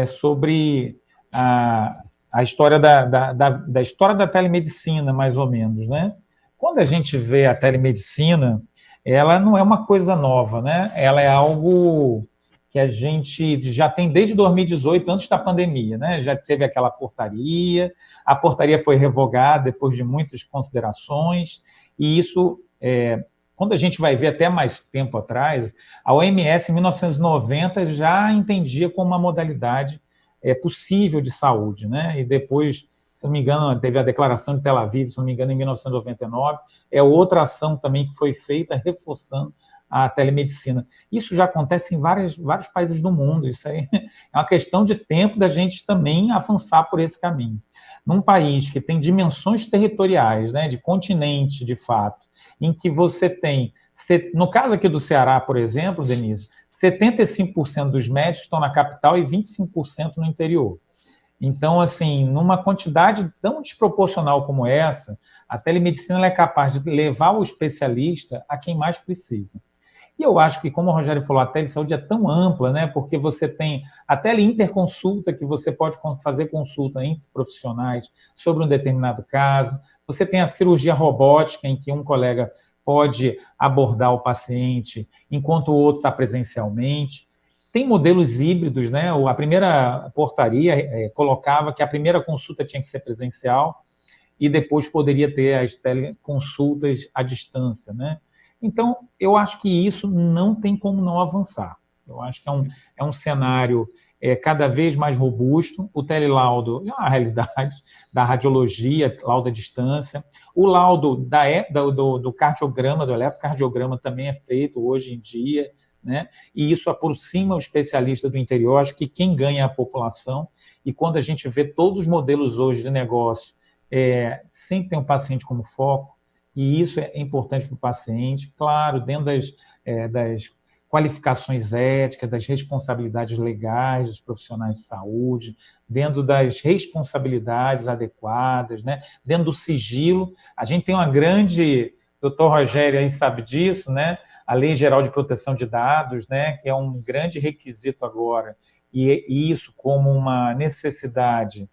sobre a história da história da telemedicina, mais ou menos, né? Quando a gente vê a telemedicina, ela não é uma coisa nova, né? Ela é algo que a gente já tem desde 2018, antes da pandemia, né? Já teve aquela portaria, a portaria foi revogada depois de muitas considerações, e isso, quando a gente vai ver até mais tempo atrás, a OMS, em 1990, já entendia como uma modalidade possível de saúde, né? E depois, se não me engano, teve a declaração de Tel Aviv, se não me engano, em 1999, outra ação também que foi feita, reforçando a telemedicina. Isso já acontece em vários países do mundo, isso aí é uma questão de tempo da gente também avançar por esse caminho. Num país que tem dimensões territoriais, né, de continente, de fato, em que você tem, no caso aqui do Ceará, por exemplo, Denise, 75% dos médicos estão na capital e 25% no interior. Então, assim, numa quantidade tão desproporcional como essa, a telemedicina ela é capaz de levar o especialista a quem mais precisa. E eu acho que, como o Rogério falou, a telesaúde é tão ampla, né? Porque você tem a teleinterconsulta, que você pode fazer consulta entre profissionais sobre um determinado caso. Você tem a cirurgia robótica, em que um colega pode abordar o paciente, enquanto o outro está presencialmente. Tem modelos híbridos, né? A primeira portaria colocava que a primeira consulta tinha que ser presencial e depois poderia ter as teleconsultas à distância, né? Então, eu acho que isso não tem como não avançar. Eu acho que é um cenário cada vez mais robusto. O telelaudo é uma realidade da radiologia, laudo à distância. O laudo do cardiograma, do eletrocardiograma, também é feito hoje em dia, né? E isso aproxima o especialista do interior. Acho que quem ganha é a população. E quando a gente vê todos os modelos hoje de negócio, sempre tem um paciente como foco, e isso é importante para o paciente, claro, dentro das qualificações éticas, das responsabilidades legais dos profissionais de saúde, dentro das responsabilidades adequadas, né? Dentro do sigilo. A gente tem uma grande... O doutor Rogério aí sabe disso, né? A Lei Geral de Proteção de Dados, né? Que é um grande requisito agora, e isso como uma necessidade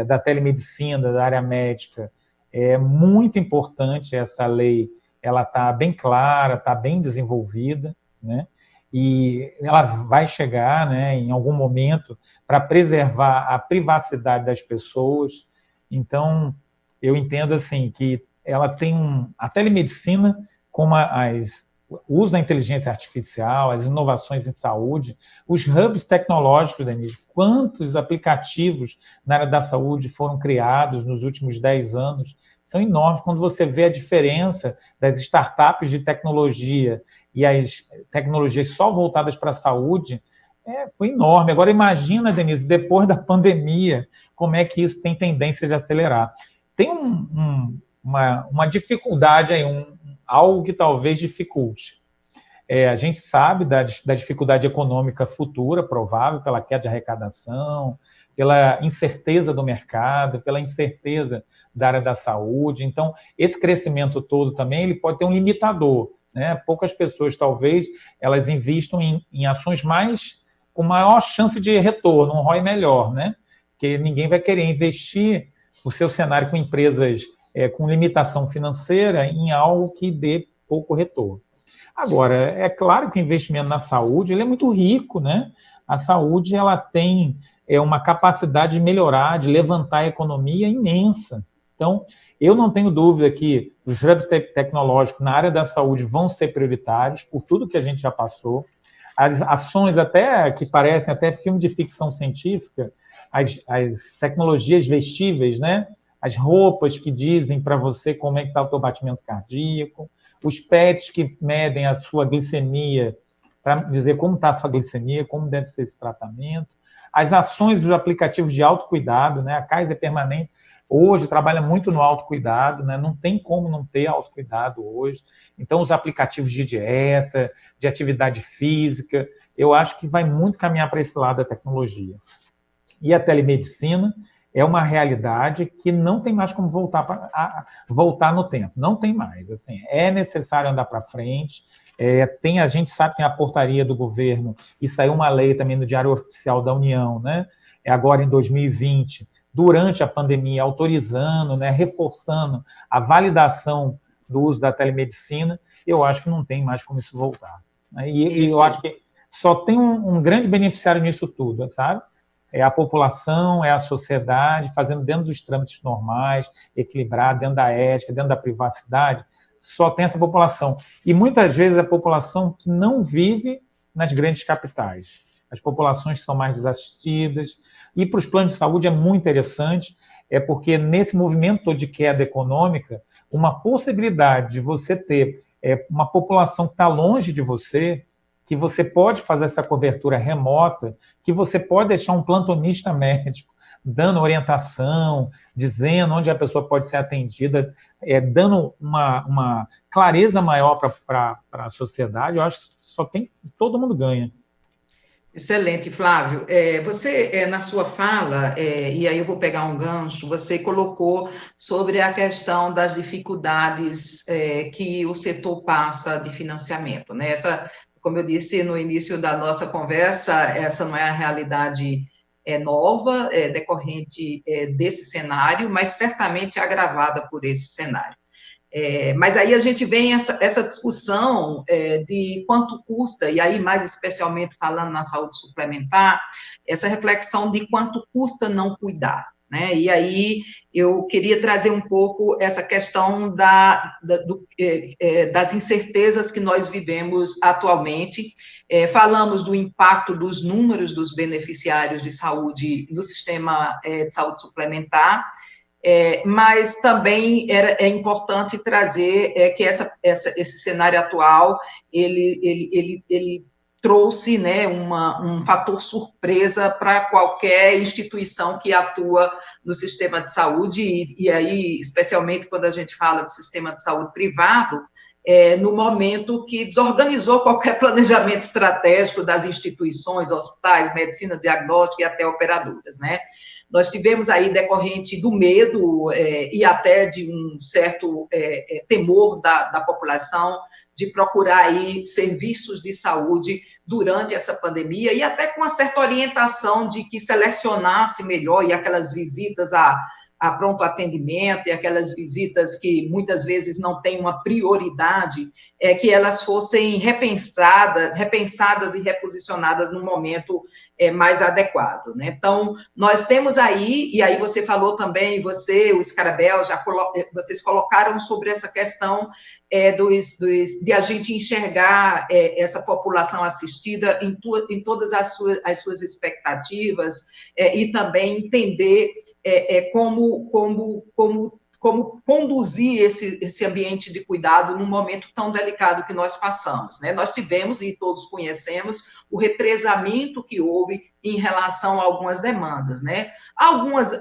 da telemedicina, da área médica. É muito importante essa lei, ela está bem clara, está bem desenvolvida, né? E ela vai chegar, né, em algum momento para preservar a privacidade das pessoas. Então, eu entendo assim que ela tem a telemedicina como o uso da inteligência artificial, as inovações em saúde, os hubs tecnológicos, Denise, quantos aplicativos na área da saúde foram criados nos últimos 10 anos, são enormes. Quando você vê a diferença das startups de tecnologia e as tecnologias só voltadas para a saúde, foi enorme. Agora imagina, Denise, depois da pandemia, como é que isso tem tendência de acelerar. Tem uma dificuldade aí, algo que talvez dificulte. A gente sabe da dificuldade econômica futura, provável, pela queda de arrecadação, pela incerteza do mercado, pela incerteza da área da saúde. Então, esse crescimento todo também ele pode ter um limitador, né? Poucas pessoas, talvez, elas investam em ações com maior chance de retorno, um ROI melhor, né? Porque ninguém vai querer investir o seu cenário com empresas com limitação financeira em algo que dê pouco retorno. Agora, é claro que o investimento na saúde ele é muito rico, né? A saúde ela tem uma capacidade de melhorar, de levantar a economia imensa. Então, eu não tenho dúvida que os hubs tecnológicos na área da saúde vão ser prioritários por tudo que a gente já passou. As ações até que parecem até filme de ficção científica, as tecnologias vestíveis, né? As roupas que dizem para você como é que está o teu batimento cardíaco, os PETs que medem a sua glicemia, para dizer como está a sua glicemia, como deve ser esse tratamento, as ações dos aplicativos de autocuidado, né? A Kaiser Permanente hoje trabalha muito no autocuidado, né? Não tem como não ter autocuidado hoje. Então, os aplicativos de dieta, de atividade física, eu acho que vai muito caminhar para esse lado da tecnologia. E a telemedicina é uma realidade que não tem mais como voltar no tempo. Não tem mais. Assim, é necessário andar para frente. A gente sabe que tem a portaria do governo e saiu uma lei também no Diário Oficial da União, né? Agora em 2020, durante a pandemia, autorizando, né, reforçando a validação do uso da telemedicina. Eu acho que não tem mais como isso voltar. E eu acho que só tem um grande beneficiário nisso tudo, sabe? É a população, é a sociedade, fazendo dentro dos trâmites normais, equilibrado, dentro da ética, dentro da privacidade, só tem essa população. E muitas vezes a população que não vive nas grandes capitais. As populações que são mais desassistidas. E para os planos de saúde é muito interessante, porque nesse movimento de queda econômica, uma possibilidade de você ter uma população que está longe de você, que você pode fazer essa cobertura remota, que você pode deixar um plantonista médico dando orientação, dizendo onde a pessoa pode ser atendida, dando uma clareza maior para a sociedade. Eu acho que todo mundo ganha. Excelente, Flávio. Você, na sua fala, e aí eu vou pegar um gancho, você colocou sobre a questão das dificuldades que o setor passa de financiamento, né? Como eu disse no início da nossa conversa, essa não é a realidade nova, decorrente desse cenário, mas certamente agravada por esse cenário. Mas aí a gente vem essa discussão de quanto custa, e aí mais especialmente falando na saúde suplementar, essa reflexão de quanto custa não cuidar, né? E aí eu queria trazer um pouco essa questão das incertezas que nós vivemos atualmente. Falamos do impacto dos números dos beneficiários de saúde no sistema de saúde suplementar, mas também é importante trazer que esse cenário atual, ele trouxe, né, um fator surpresa para qualquer instituição que atua no sistema de saúde, e aí, especialmente quando a gente fala de sistema de saúde privado, no momento que desorganizou qualquer planejamento estratégico das instituições, hospitais, medicina diagnóstica e até operadoras, né? Nós tivemos aí, decorrente do medo e até de um certo temor da população de procurar aí serviços de saúde durante essa pandemia, e até com uma certa orientação de que selecionasse melhor, e aquelas visitas a pronto atendimento e aquelas visitas que muitas vezes não têm uma prioridade, que elas fossem repensadas e reposicionadas no momento mais adequado, né? Então, nós temos aí, e aí você falou também, você, o Scarabel, vocês colocaram sobre essa questão de a gente enxergar essa população assistida em todas as suas expectativas e também entender como conduzir esse ambiente de cuidado num momento tão delicado que nós passamos, né? Nós tivemos, e todos conhecemos, o represamento que houve em relação a algumas demandas, né? Algumas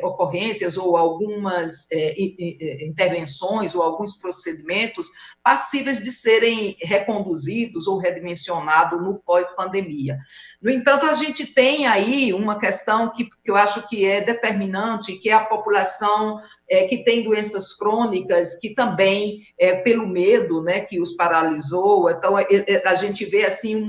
ocorrências ou algumas intervenções ou alguns procedimentos passíveis de serem reconduzidos ou redimensionados no pós-pandemia. No entanto, a gente tem aí uma questão que eu acho que é determinante, que é a população que tem doenças crônicas, que também, pelo medo, né, que os paralisou, então a gente vê, assim,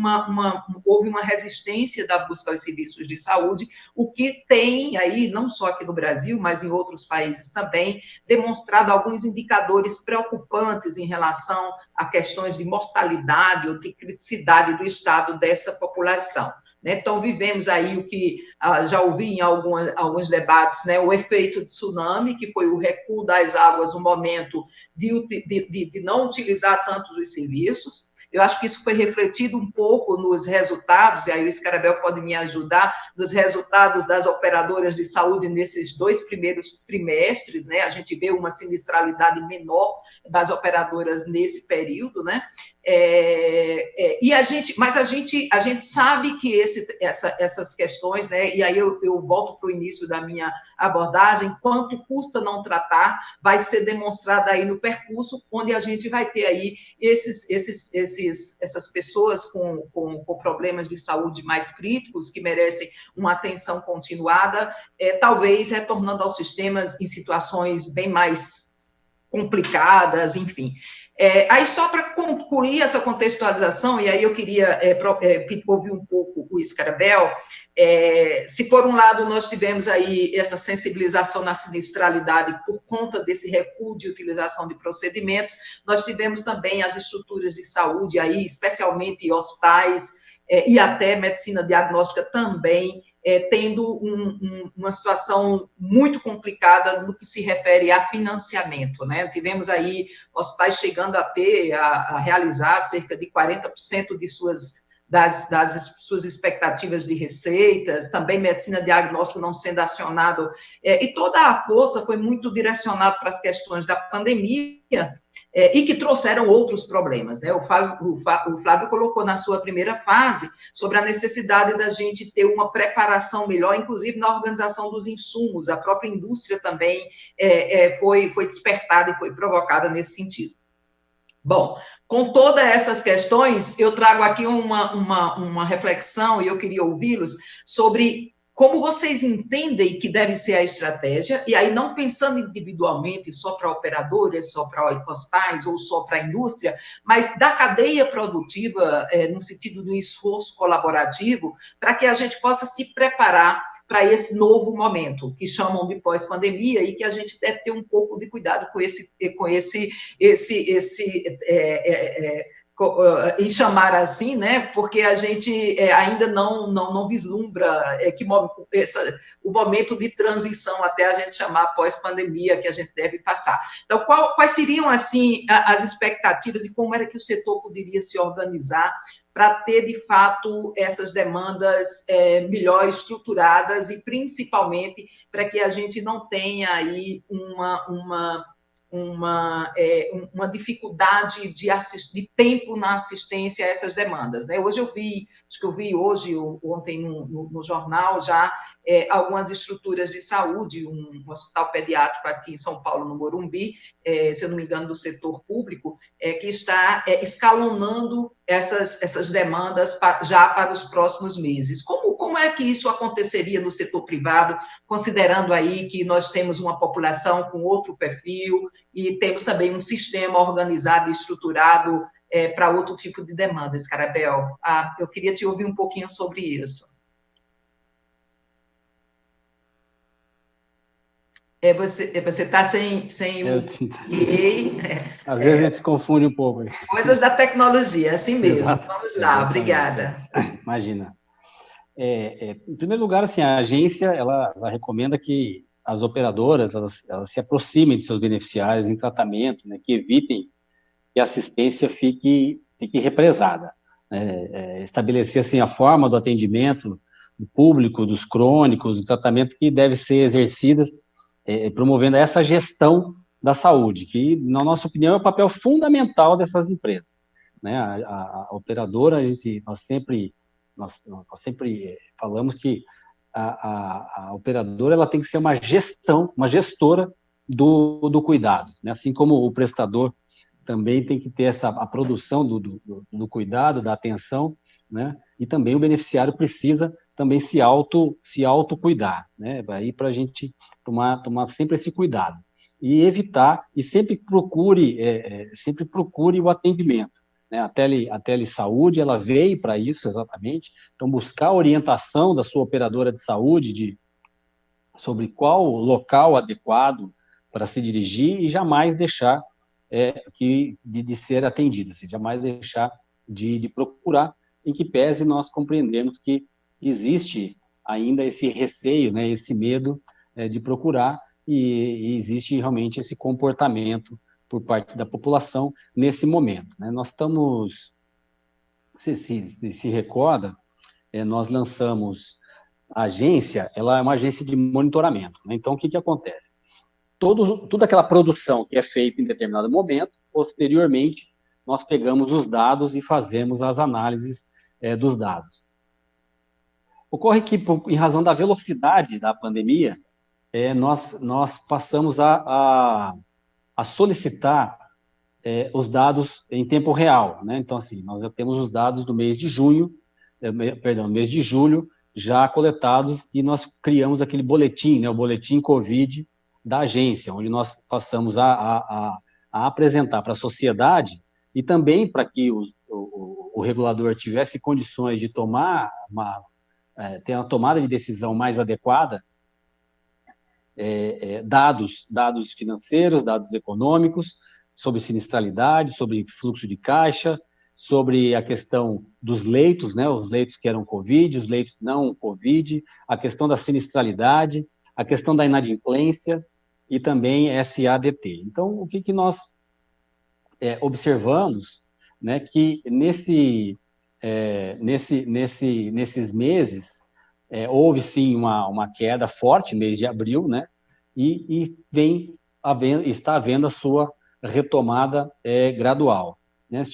houve uma resistência da busca aos serviços de saúde, o que tem aí, não só aqui no Brasil, mas em outros países também, demonstrado alguns indicadores preocupantes em relação a questões de mortalidade ou de criticidade do estado dessa população. Então, vivemos aí o que já ouvi em alguns debates, né, o efeito de tsunami, que foi o recuo das águas no momento de não utilizar tanto os serviços. Eu acho que isso foi refletido um pouco nos resultados, e aí o Scarabel pode me ajudar, nos resultados das operadoras de saúde nesses 2 primeiros trimestres, né? A gente vê uma sinistralidade menor das operadoras nesse período, né? Mas a gente sabe que essas questões, né? E aí eu volto para o início da minha abordagem, quanto custa não tratar, vai ser demonstrado aí no percurso, onde a gente vai ter aí essas pessoas com problemas de saúde mais críticos, que merecem uma atenção continuada, talvez retornando aos sistemas em situações bem mais complicadas, enfim. Aí, só para concluir essa contextualização, e aí eu queria ouvir um pouco o Scarabel, se por um lado nós tivemos aí essa sensibilização na sinistralidade por conta desse recuo de utilização de procedimentos, nós tivemos também as estruturas de saúde aí, especialmente hospitais e até medicina diagnóstica também, tendo uma situação muito complicada no que se refere a financiamento, né? Tivemos aí hospitais chegando a realizar cerca de 40% das suas expectativas de receitas, também medicina diagnóstica não sendo acionado, e toda a força foi muito direcionada para as questões da pandemia, e que trouxeram outros problemas, né? O Flávio colocou na sua primeira fase sobre a necessidade da gente ter uma preparação melhor, inclusive na organização dos insumos. A própria indústria também foi despertada e foi provocada nesse sentido. Bom, com todas essas questões, eu trago aqui uma reflexão, e eu queria ouvi-los, sobre como vocês entendem que deve ser a estratégia, e aí não pensando individualmente só para operadoras, só para hospitais ou só para a indústria, mas da cadeia produtiva, no sentido do esforço colaborativo, para que a gente possa se preparar para esse novo momento, que chamam de pós-pandemia, e que a gente deve ter um pouco de cuidado em chamar assim, né? Porque a gente ainda não vislumbra o momento de transição até a gente chamar pós-pandemia que a gente deve passar. Então, quais seriam, assim, as expectativas e como era que o setor poderia se organizar para ter, de fato, essas demandas melhor estruturadas e, principalmente, para que a gente não tenha aí uma dificuldade de tempo na assistência a essas demandas, né? Hoje ontem no jornal já algumas estruturas de saúde, um hospital pediátrico aqui em São Paulo, no Morumbi, se eu não me engano, do setor público, que está escalonando essas demandas já para os próximos meses. Como é que isso aconteceria no setor privado, considerando aí que nós temos uma população com outro perfil e temos também um sistema organizado e estruturado para outro tipo de demanda, Scarabel? Eu queria te ouvir um pouquinho sobre isso. Você está sem o PA. Às vezes a gente se confunde um pouco. Coisas da tecnologia, assim mesmo. Exato. Vamos lá, Exatamente. obrigada. Imagina. Em primeiro lugar, assim, a agência ela recomenda que as operadoras elas se aproximem de seus beneficiários em tratamento, né, que evitem que a assistência fique represada. Né, estabelecer assim, a forma do atendimento do público, dos crônicos, o tratamento que deve ser exercido, promovendo essa gestão da saúde, que, na nossa opinião, é o papel fundamental dessas empresas. Né, a operadora, nós sempre falamos que a operadora ela tem que ser uma gestora do cuidado, né? Assim como o prestador também tem que ter a produção do cuidado, da atenção, né? E também o beneficiário precisa também se autocuidar, né? Aí para a gente tomar sempre esse cuidado e evitar, e sempre procure o atendimento. A telesaúde, ela veio para isso exatamente, então buscar a orientação da sua operadora de saúde sobre qual local adequado para se dirigir e jamais deixar de ser atendido, assim, jamais deixar de procurar, em que pese nós compreendemos que existe ainda esse receio, né, esse medo de procurar e existe realmente esse comportamento por parte da população nesse momento. Né? Nós estamos, você se recorda, nós lançamos a agência, ela é uma agência de monitoramento. Né? Então, o que acontece? Toda aquela produção que é feita em determinado momento, posteriormente, nós pegamos os dados e fazemos as análises dos dados. Ocorre que, em razão da velocidade da pandemia, nós passamos a solicitar os dados em tempo real, né? Então, assim, nós já temos os dados do mês de mês de julho, já coletados, e nós criamos aquele boletim, né? O boletim COVID da agência, onde nós passamos a apresentar para a sociedade e também para que o regulador tivesse condições de ter uma tomada de decisão mais adequada, dados financeiros, dados econômicos, sobre sinistralidade, sobre fluxo de caixa, sobre a questão dos leitos, né, os leitos que eram Covid, os leitos não Covid, a questão da sinistralidade, a questão da inadimplência e também SADT. Então, o que nós observamos, né, que nesses meses, houve sim uma queda forte, mês de abril, né? E está havendo a sua retomada gradual. Nós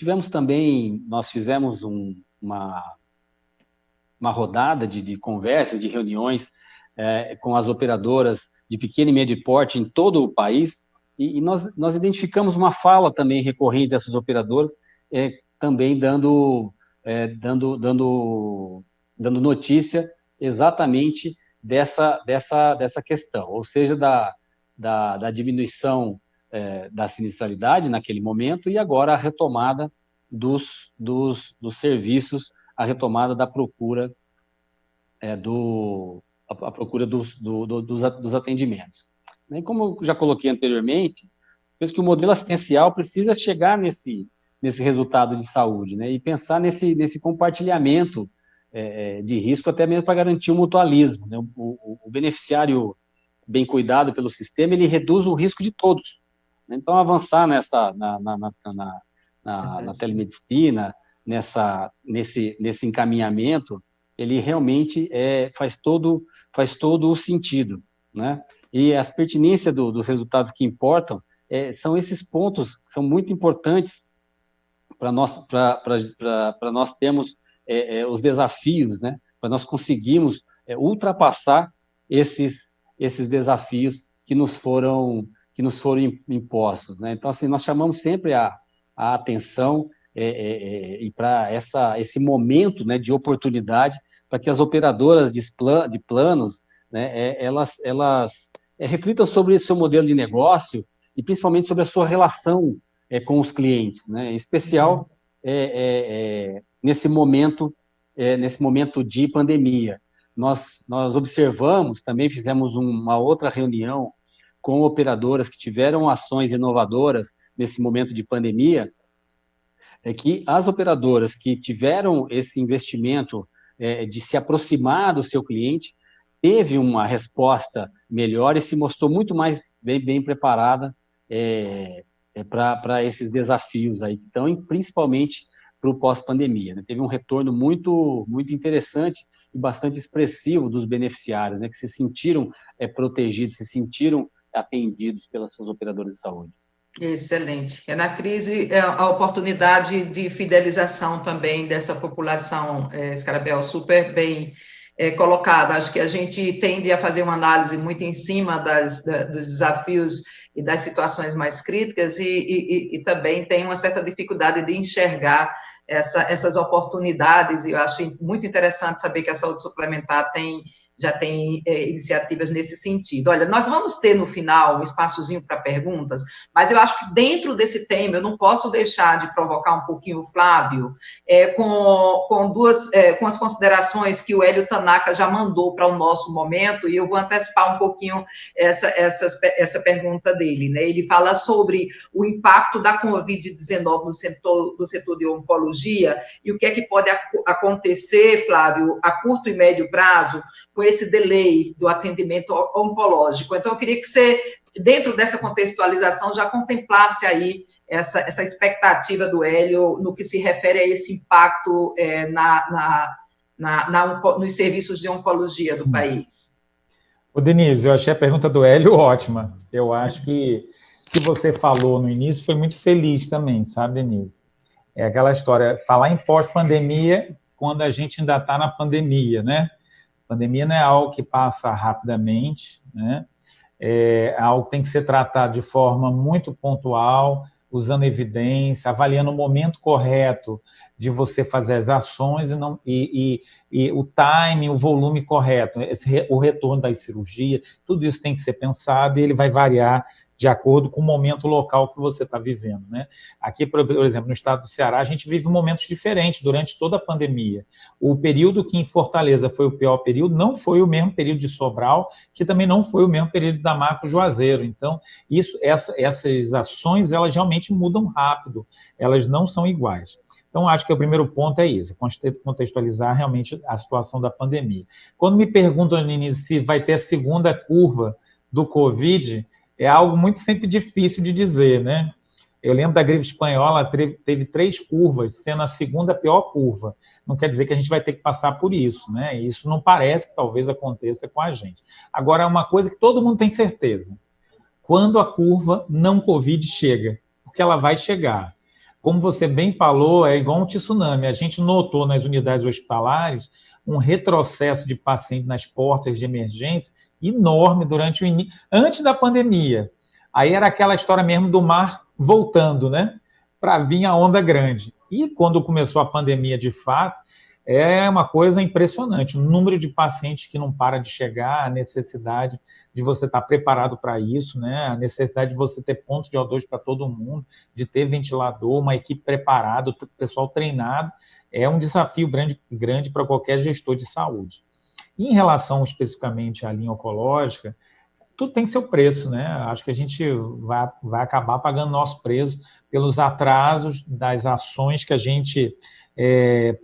fizemos uma rodada de conversas, de reuniões com as operadoras de pequeno e médio porte em todo o país, e nós identificamos uma fala também recorrente dessas operadoras, também dando notícia exatamente dessa questão, ou seja, da diminuição da sinistralidade naquele momento e agora a retomada dos serviços, a retomada da procura dos atendimentos. E como eu já coloquei anteriormente, penso que o modelo assistencial precisa chegar nesse resultado de saúde, né, e pensar nesse compartilhamento de risco, até mesmo para garantir o mutualismo. Né? O beneficiário bem cuidado pelo sistema, ele reduz o risco de todos. Então, avançar na telemedicina, nesse encaminhamento, ele realmente faz todo o sentido. Né? E a pertinência dos resultados que importam são esses pontos que são muito importantes para nós termos os desafios, né? Para nós conseguirmos ultrapassar esses desafios que nos foram impostos, né? Então, assim, nós chamamos sempre a atenção e para esse momento, né, de oportunidade, para que as operadoras de planos, né, elas reflitam sobre o seu modelo de negócio e principalmente sobre a sua relação com os clientes, né? Em especial nesse momento de pandemia. Nós observamos, também fizemos uma outra reunião com operadoras que tiveram ações inovadoras nesse momento de pandemia, é que as operadoras que tiveram esse investimento de se aproximar do seu cliente, teve uma resposta melhor e se mostrou muito mais bem preparada para esses desafios aí, então, principalmente para o pós-pandemia, né? Teve um retorno muito interessante e bastante expressivo dos beneficiários, né, que se sentiram protegidos, se sentiram atendidos pelas suas operadoras de saúde. Excelente. Na crise, a oportunidade de fidelização também dessa população, Scarabel, super bem colocada. Acho que a gente tende a fazer uma análise muito em cima dos desafios e das situações mais críticas e também tem uma certa dificuldade de enxergar essas oportunidades, e eu acho muito interessante saber que a saúde suplementar já tem iniciativas nesse sentido. Olha, nós vamos ter no final um espaçozinho para perguntas, mas eu acho que dentro desse tema eu não posso deixar de provocar um pouquinho o Flávio com as considerações que o Hélio Tanaka já mandou para o nosso momento, e eu vou antecipar um pouquinho essa pergunta dele, né? Ele fala sobre o impacto da Covid-19 no setor de oncologia e o que é que pode acontecer, Flávio, a curto e médio prazo, com esse delay do atendimento oncológico. Então, eu queria que você, dentro dessa contextualização, já contemplasse aí essa expectativa do Hélio no que se refere a esse impacto nos serviços de oncologia do país. Denise, eu achei a pergunta do Hélio ótima. Eu acho que o que você falou no início foi muito feliz também, sabe, Denise? É aquela história, falar em pós-pandemia quando a gente ainda está na pandemia, né? Pandemia não é algo que passa rapidamente, né? É algo que tem que ser tratado de forma muito pontual, usando evidência, avaliando o momento correto de você fazer as ações e o timing, o volume correto, o retorno das cirurgias, tudo isso tem que ser pensado e ele vai variar de acordo com o momento local que você está vivendo, né? Aqui, por exemplo, no estado do Ceará, a gente vive momentos diferentes durante toda a pandemia. O período que em Fortaleza foi o pior período não foi o mesmo período de Sobral, que também não foi o mesmo período da Marco Juazeiro. Então, essas ações, elas realmente mudam rápido, elas não são iguais. Então, acho que o primeiro ponto é isso, contextualizar realmente a situação da pandemia. Quando me perguntam, Nini, se vai ter a segunda curva do Covid, é algo muito sempre difícil de dizer, né? Eu lembro da gripe espanhola, teve 3 curvas, sendo a segunda pior curva. Não quer dizer que a gente vai ter que passar por isso, né? Isso não parece que talvez aconteça com a gente. Agora, uma coisa que todo mundo tem certeza, quando a curva não Covid chega, porque ela vai chegar. Como você bem falou, é igual um tsunami. A gente notou nas unidades hospitalares um retrocesso de pacientes nas portas de emergência enorme antes da pandemia. Aí era aquela história mesmo do mar voltando, né? Para vir a onda grande. E quando começou a pandemia, de fato, é uma coisa impressionante. O número de pacientes que não para de chegar, a necessidade de você estar preparado para isso, né? A necessidade de você ter pontos de O2 para todo mundo, de ter ventilador, uma equipe preparada, o pessoal treinado, é um desafio grande para qualquer gestor de saúde. Em relação especificamente à linha oncológica, tudo tem seu preço, né? Acho que a gente vai acabar pagando nosso preço pelos atrasos das ações que a gente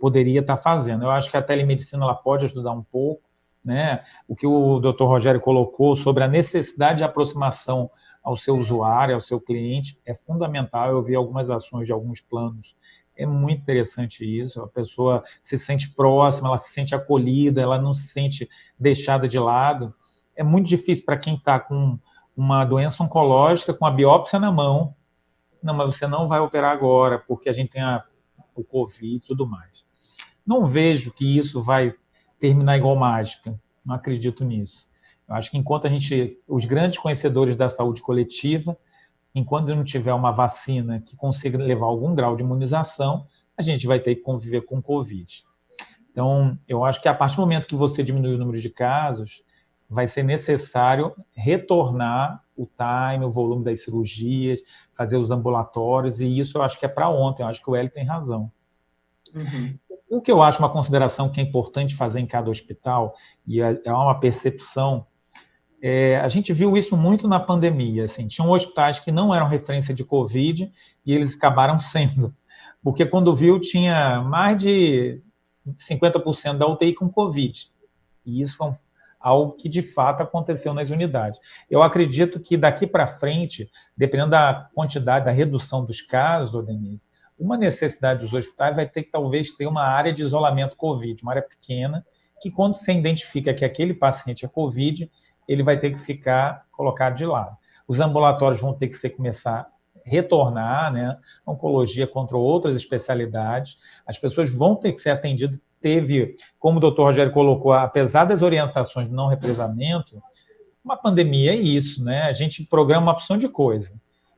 poderia estar fazendo. Eu acho que a telemedicina ela pode ajudar um pouco, né? O que o Dr. Rogério colocou sobre a necessidade de aproximação ao seu usuário, ao seu cliente, é fundamental. Eu vi algumas ações de alguns planos. É muito interessante isso, a pessoa se sente próxima, ela se sente acolhida, ela não se sente deixada de lado. É muito difícil para quem está com uma doença oncológica, com a biópsia na mão. Não, mas você não vai operar agora, porque a gente tem o Covid e tudo mais. Não vejo que isso vai terminar igual mágica, não acredito nisso. Eu acho que enquanto os grandes conhecedores da saúde coletiva, enquanto não tiver uma vacina que consiga levar algum grau de imunização, a gente vai ter que conviver com o Covid. Então, eu acho que a partir do momento que você diminui o número de casos, vai ser necessário retornar o time, o volume das cirurgias, fazer os ambulatórios, e isso eu acho que é para ontem, eu acho que o Hélio tem razão. Uhum. O que eu acho uma consideração que é importante fazer em cada hospital, e é uma percepção, A gente viu isso muito na pandemia. Assim, tinham hospitais que não eram referência de Covid e eles acabaram sendo. Porque quando viu, tinha mais de 50% da UTI com Covid. E isso foi algo que, de fato, aconteceu nas unidades. Eu acredito que, daqui para frente, dependendo da quantidade, da redução dos casos, Denise, uma necessidade dos hospitais vai ter que, talvez, ter uma área de isolamento Covid, uma área pequena, que, quando você identifica que aquele paciente é Covid, ele vai ter que ficar colocado de lado. Os ambulatórios vão ter que começar a retornar, né? Oncologia contra outras especialidades. As pessoas vão ter que ser atendidas. Teve, como o doutor Rogério colocou, apesar das orientações de não represamento, uma pandemia é isso, né? A gente programa uma opção de coisa.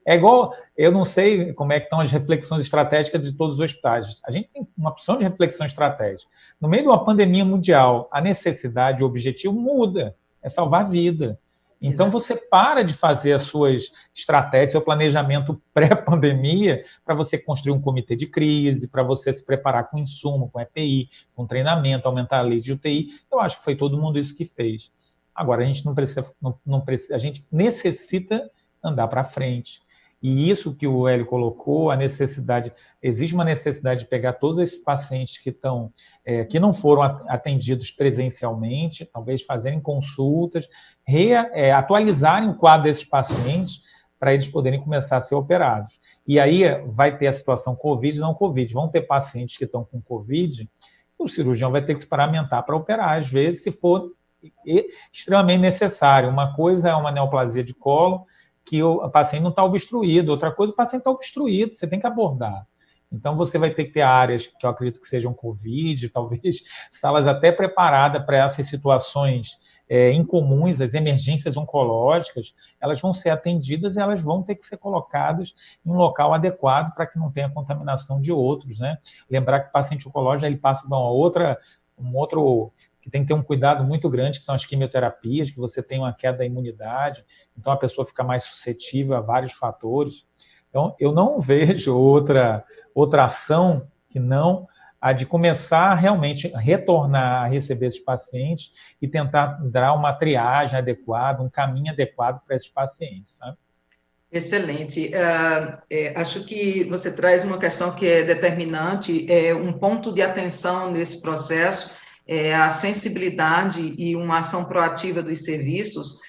É igual, eu não sei como é que estão as reflexões estratégicas de todos os hospitais. A gente tem uma opção de reflexão estratégica. No meio de uma pandemia mundial, a necessidade, o objetivo muda, é salvar vida. Então, você para de fazer as suas estratégias, seu planejamento pré-pandemia, para você construir um comitê de crise, para você se preparar com insumo, com EPI, com treinamento, aumentar a lei de UTI. Eu acho que foi todo mundo isso que fez. Agora, a gente a gente necessita andar para frente. E isso que o Hélio colocou, existe uma necessidade de pegar todos esses pacientes que não foram atendidos presencialmente, talvez fazerem consultas, atualizarem o quadro desses pacientes para eles poderem começar a ser operados. E aí vai ter a situação Covid e não Covid. Vão ter pacientes que estão com Covid e o cirurgião vai ter que se paramentar para operar, às vezes, se for extremamente necessário. Uma coisa é uma neoplasia de colo, que o paciente não está obstruído. Outra coisa, o paciente está obstruído, você tem que abordar. Então, você vai ter que ter áreas que eu acredito que sejam Covid, talvez salas até preparadas para essas situações incomuns, as emergências oncológicas, elas vão ser atendidas e elas vão ter que ser colocadas em um local adequado para que não tenha contaminação de outros, né? Lembrar que o paciente oncológico ele passa de um outro que tem que ter um cuidado muito grande, que são as quimioterapias, que você tem uma queda da imunidade, então a pessoa fica mais suscetível a vários fatores. Então, eu não vejo outra ação que não a de começar a realmente retornar a receber esses pacientes e tentar dar uma triagem adequada, um caminho adequado para esses pacientes, sabe? Excelente. Acho que você traz uma questão que é determinante, um ponto de atenção nesse processo, a sensibilidade e uma ação proativa dos serviços,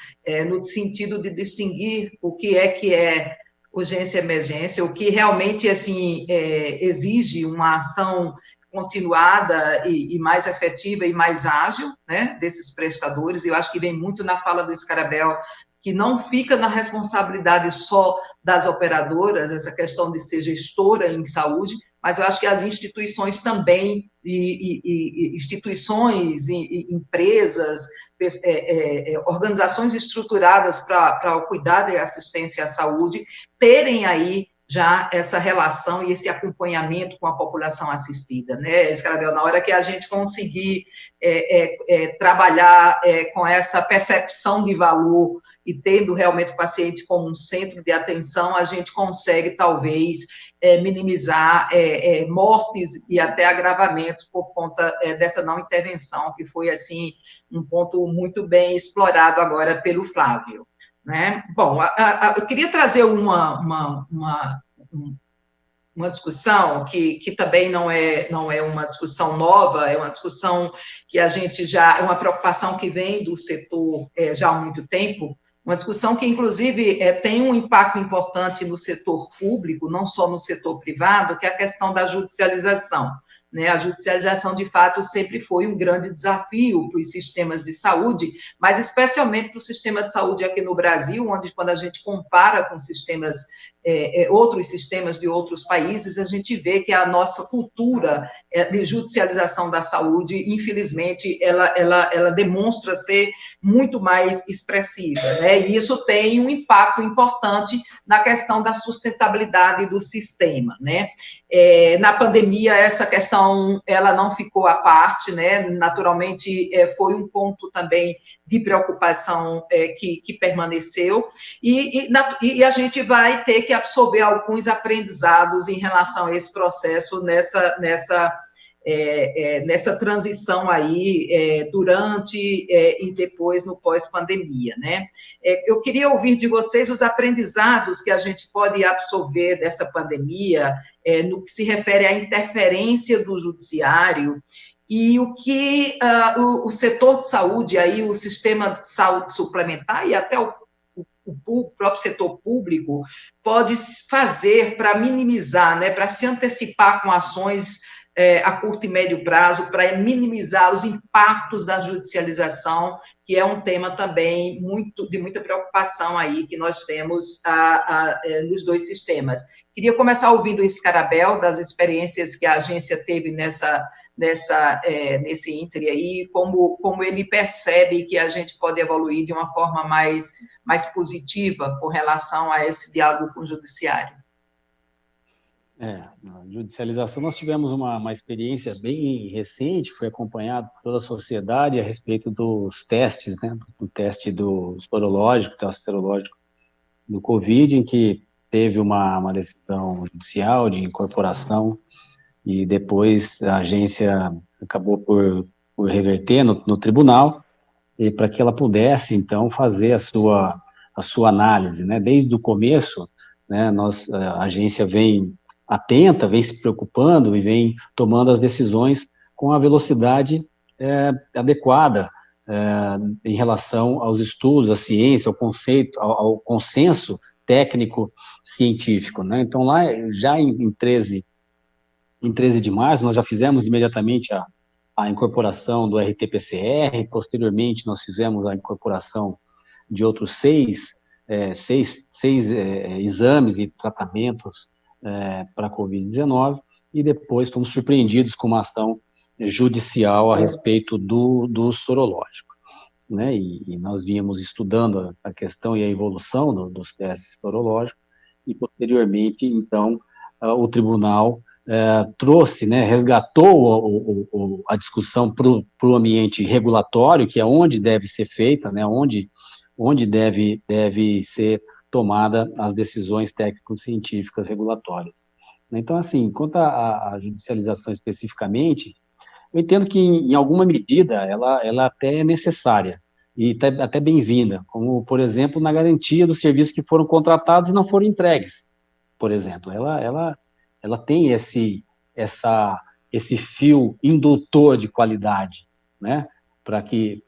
no sentido de distinguir o que é urgência e emergência, o que realmente assim, exige uma ação continuada e mais efetiva e mais ágil, né, desses prestadores. Eu acho que vem muito na fala do Scarabel, que não fica na responsabilidade só das operadoras, essa questão de ser gestora em saúde, mas eu acho que as instituições também, instituições, empresas, organizações estruturadas para o cuidado e assistência à saúde, terem aí já essa relação e esse acompanhamento com a população assistida, né, Scarabel? Na hora que a gente conseguir trabalhar com essa percepção de valor e tendo realmente o paciente como um centro de atenção, a gente consegue, talvez, minimizar mortes e até agravamentos por conta dessa não intervenção, que foi, assim, um ponto muito bem explorado agora pelo Flávio, né? Bom, eu queria trazer uma discussão que também não é uma discussão nova, é uma discussão que a gente é uma preocupação que vem do setor já há muito tempo, uma discussão que, inclusive, tem um impacto importante no setor público, não só no setor privado, que é a questão da judicialização, né? A judicialização, de fato, sempre foi um grande desafio para os sistemas de saúde, mas especialmente para o sistema de saúde aqui no Brasil, onde, quando a gente compara com sistemas, outros sistemas de outros países, a gente vê que a nossa cultura de judicialização da saúde, infelizmente, ela demonstra ser muito mais expressiva, né? E isso tem um impacto importante na questão da sustentabilidade do sistema, né? Na pandemia, essa questão, ela não ficou à parte, né? Naturalmente, foi um ponto também de preocupação que permaneceu, e a gente vai ter que absorver alguns aprendizados em relação a esse processo nessa nessa transição aí, durante e depois no pós-pandemia, né? Eu queria ouvir de vocês os aprendizados que a gente pode absorver dessa pandemia, no que se refere à interferência do judiciário, e o que o setor de saúde, aí, o sistema de saúde suplementar e até o próprio setor público pode fazer para minimizar, né, para se antecipar com ações a curto e médio prazo, para minimizar os impactos da judicialização, que é um tema também de muita preocupação aí que nós temos nos dois sistemas. Queria começar ouvindo o Scarabel, das experiências que a agência teve nesse íntere aí, como ele percebe que a gente pode evoluir de uma forma mais positiva com relação a esse diálogo com o judiciário. Na judicialização nós tivemos uma experiência bem recente, foi acompanhado por toda a sociedade a respeito dos testes, né, do teste do sorológico, teste serológico do Covid, em que teve uma decisão judicial de incorporação e depois a agência acabou por reverter no tribunal, e para que ela pudesse, então, fazer a sua análise, né? Desde o começo, né, a agência vem atenta, vem se preocupando e vem tomando as decisões com a velocidade adequada em relação aos estudos, à ciência, ao conceito, ao consenso técnico-científico, né? Então, lá, já em 13 de março, nós já fizemos imediatamente a incorporação do RT-PCR, posteriormente nós fizemos a incorporação de outros seis exames e tratamentos para a Covid-19, e depois fomos surpreendidos com uma ação judicial a respeito do sorológico, né? E nós vínhamos estudando a questão e a evolução dos testes sorológicos, e posteriormente, então, o tribunal trouxe, né, resgatou a discussão para o ambiente regulatório, que é onde deve ser feita, né, onde deve ser tomada as decisões técnico-científicas regulatórias. Então, assim, quanto à judicialização especificamente, eu entendo que, em alguma medida, ela até é necessária e até bem-vinda, como, por exemplo, na garantia dos serviços que foram contratados e não foram entregues, por exemplo. Ela tem esse fio indutor de qualidade, né, para que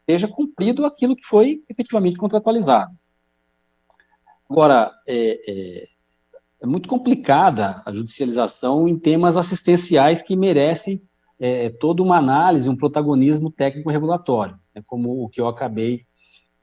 seja cumprido aquilo que foi efetivamente contratualizado. Agora, é muito complicada a judicialização em temas assistenciais que merecem toda uma análise, um protagonismo técnico-regulatório, né, como o que eu acabei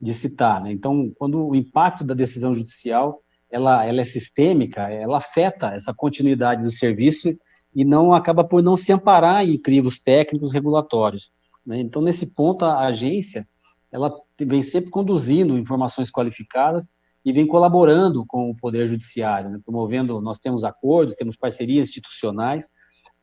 de citar, né? Então, quando o impacto da decisão judicial ela é sistêmica, ela afeta essa continuidade do serviço e acaba por não se amparar em crivos técnicos regulatórios, né? Então, nesse ponto, a agência ela vem sempre conduzindo informações qualificadas e vem colaborando com o Poder Judiciário, né? Promovendo, nós temos acordos, temos parcerias institucionais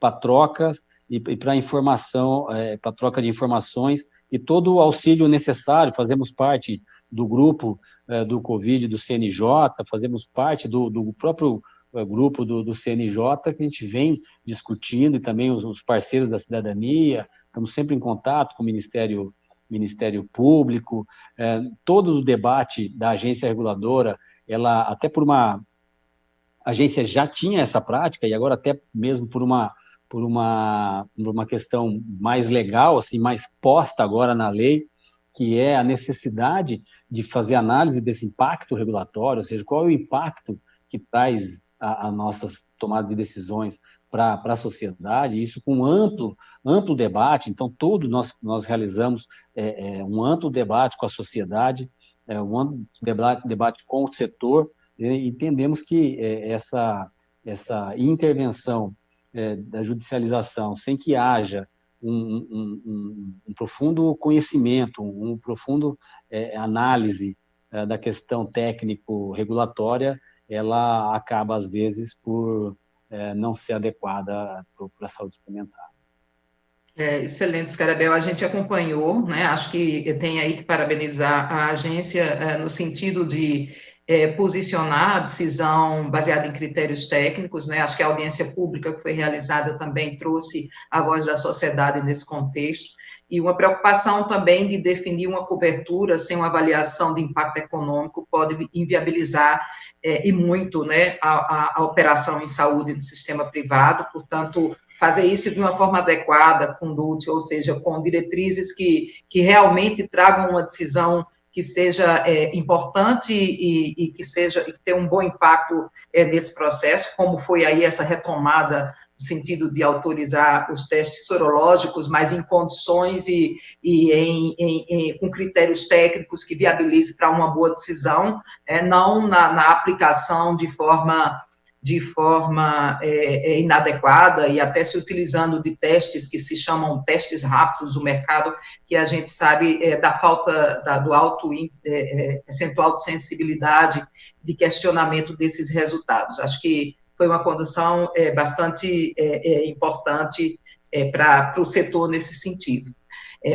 para trocas e para informação, para troca de informações e todo o auxílio necessário. Fazemos parte do grupo do Covid, do CNJ, fazemos parte do próprio grupo do CNJ, que a gente vem discutindo, e também os parceiros da cidadania, estamos sempre em contato com o Ministério Público, todo o debate da agência reguladora, ela, até por a agência já tinha essa prática, e agora até mesmo por uma questão mais legal, assim, mais posta agora na lei, que é a necessidade de fazer análise desse impacto regulatório, ou seja, qual é o impacto que traz a nossas tomadas de decisões para a sociedade, isso com um amplo debate. Então, nós realizamos um amplo debate com a sociedade, um amplo debate com o setor, e entendemos que essa intervenção da judicialização, sem que haja um profundo conhecimento, um profundo análise da questão técnico-regulatória, ela acaba, às vezes, por não ser adequada para a saúde suplementar. Excelente, Scarabel. A gente acompanhou, né? Acho que tem aí que parabenizar a agência no sentido de posicionar a decisão baseada em critérios técnicos, né? Acho que a audiência pública que foi realizada também trouxe a voz da sociedade nesse contexto, e uma preocupação também de definir uma cobertura sem uma avaliação de impacto econômico pode inviabilizar e muito, né, a operação em saúde do sistema privado. Portanto, fazer isso de uma forma adequada, conduta, ou seja, com diretrizes que realmente tragam uma decisão que seja importante e que tenha um bom impacto nesse processo, como foi aí essa retomada no sentido de autorizar os testes sorológicos, mas em condições com critérios técnicos que viabilizem para uma boa decisão, não na aplicação de forma inadequada e até se utilizando de testes que se chamam testes rápidos do mercado, que a gente sabe da falta do alto percentual de sensibilidade, de questionamento desses resultados. Acho que foi uma condução bastante importante para o setor nesse sentido.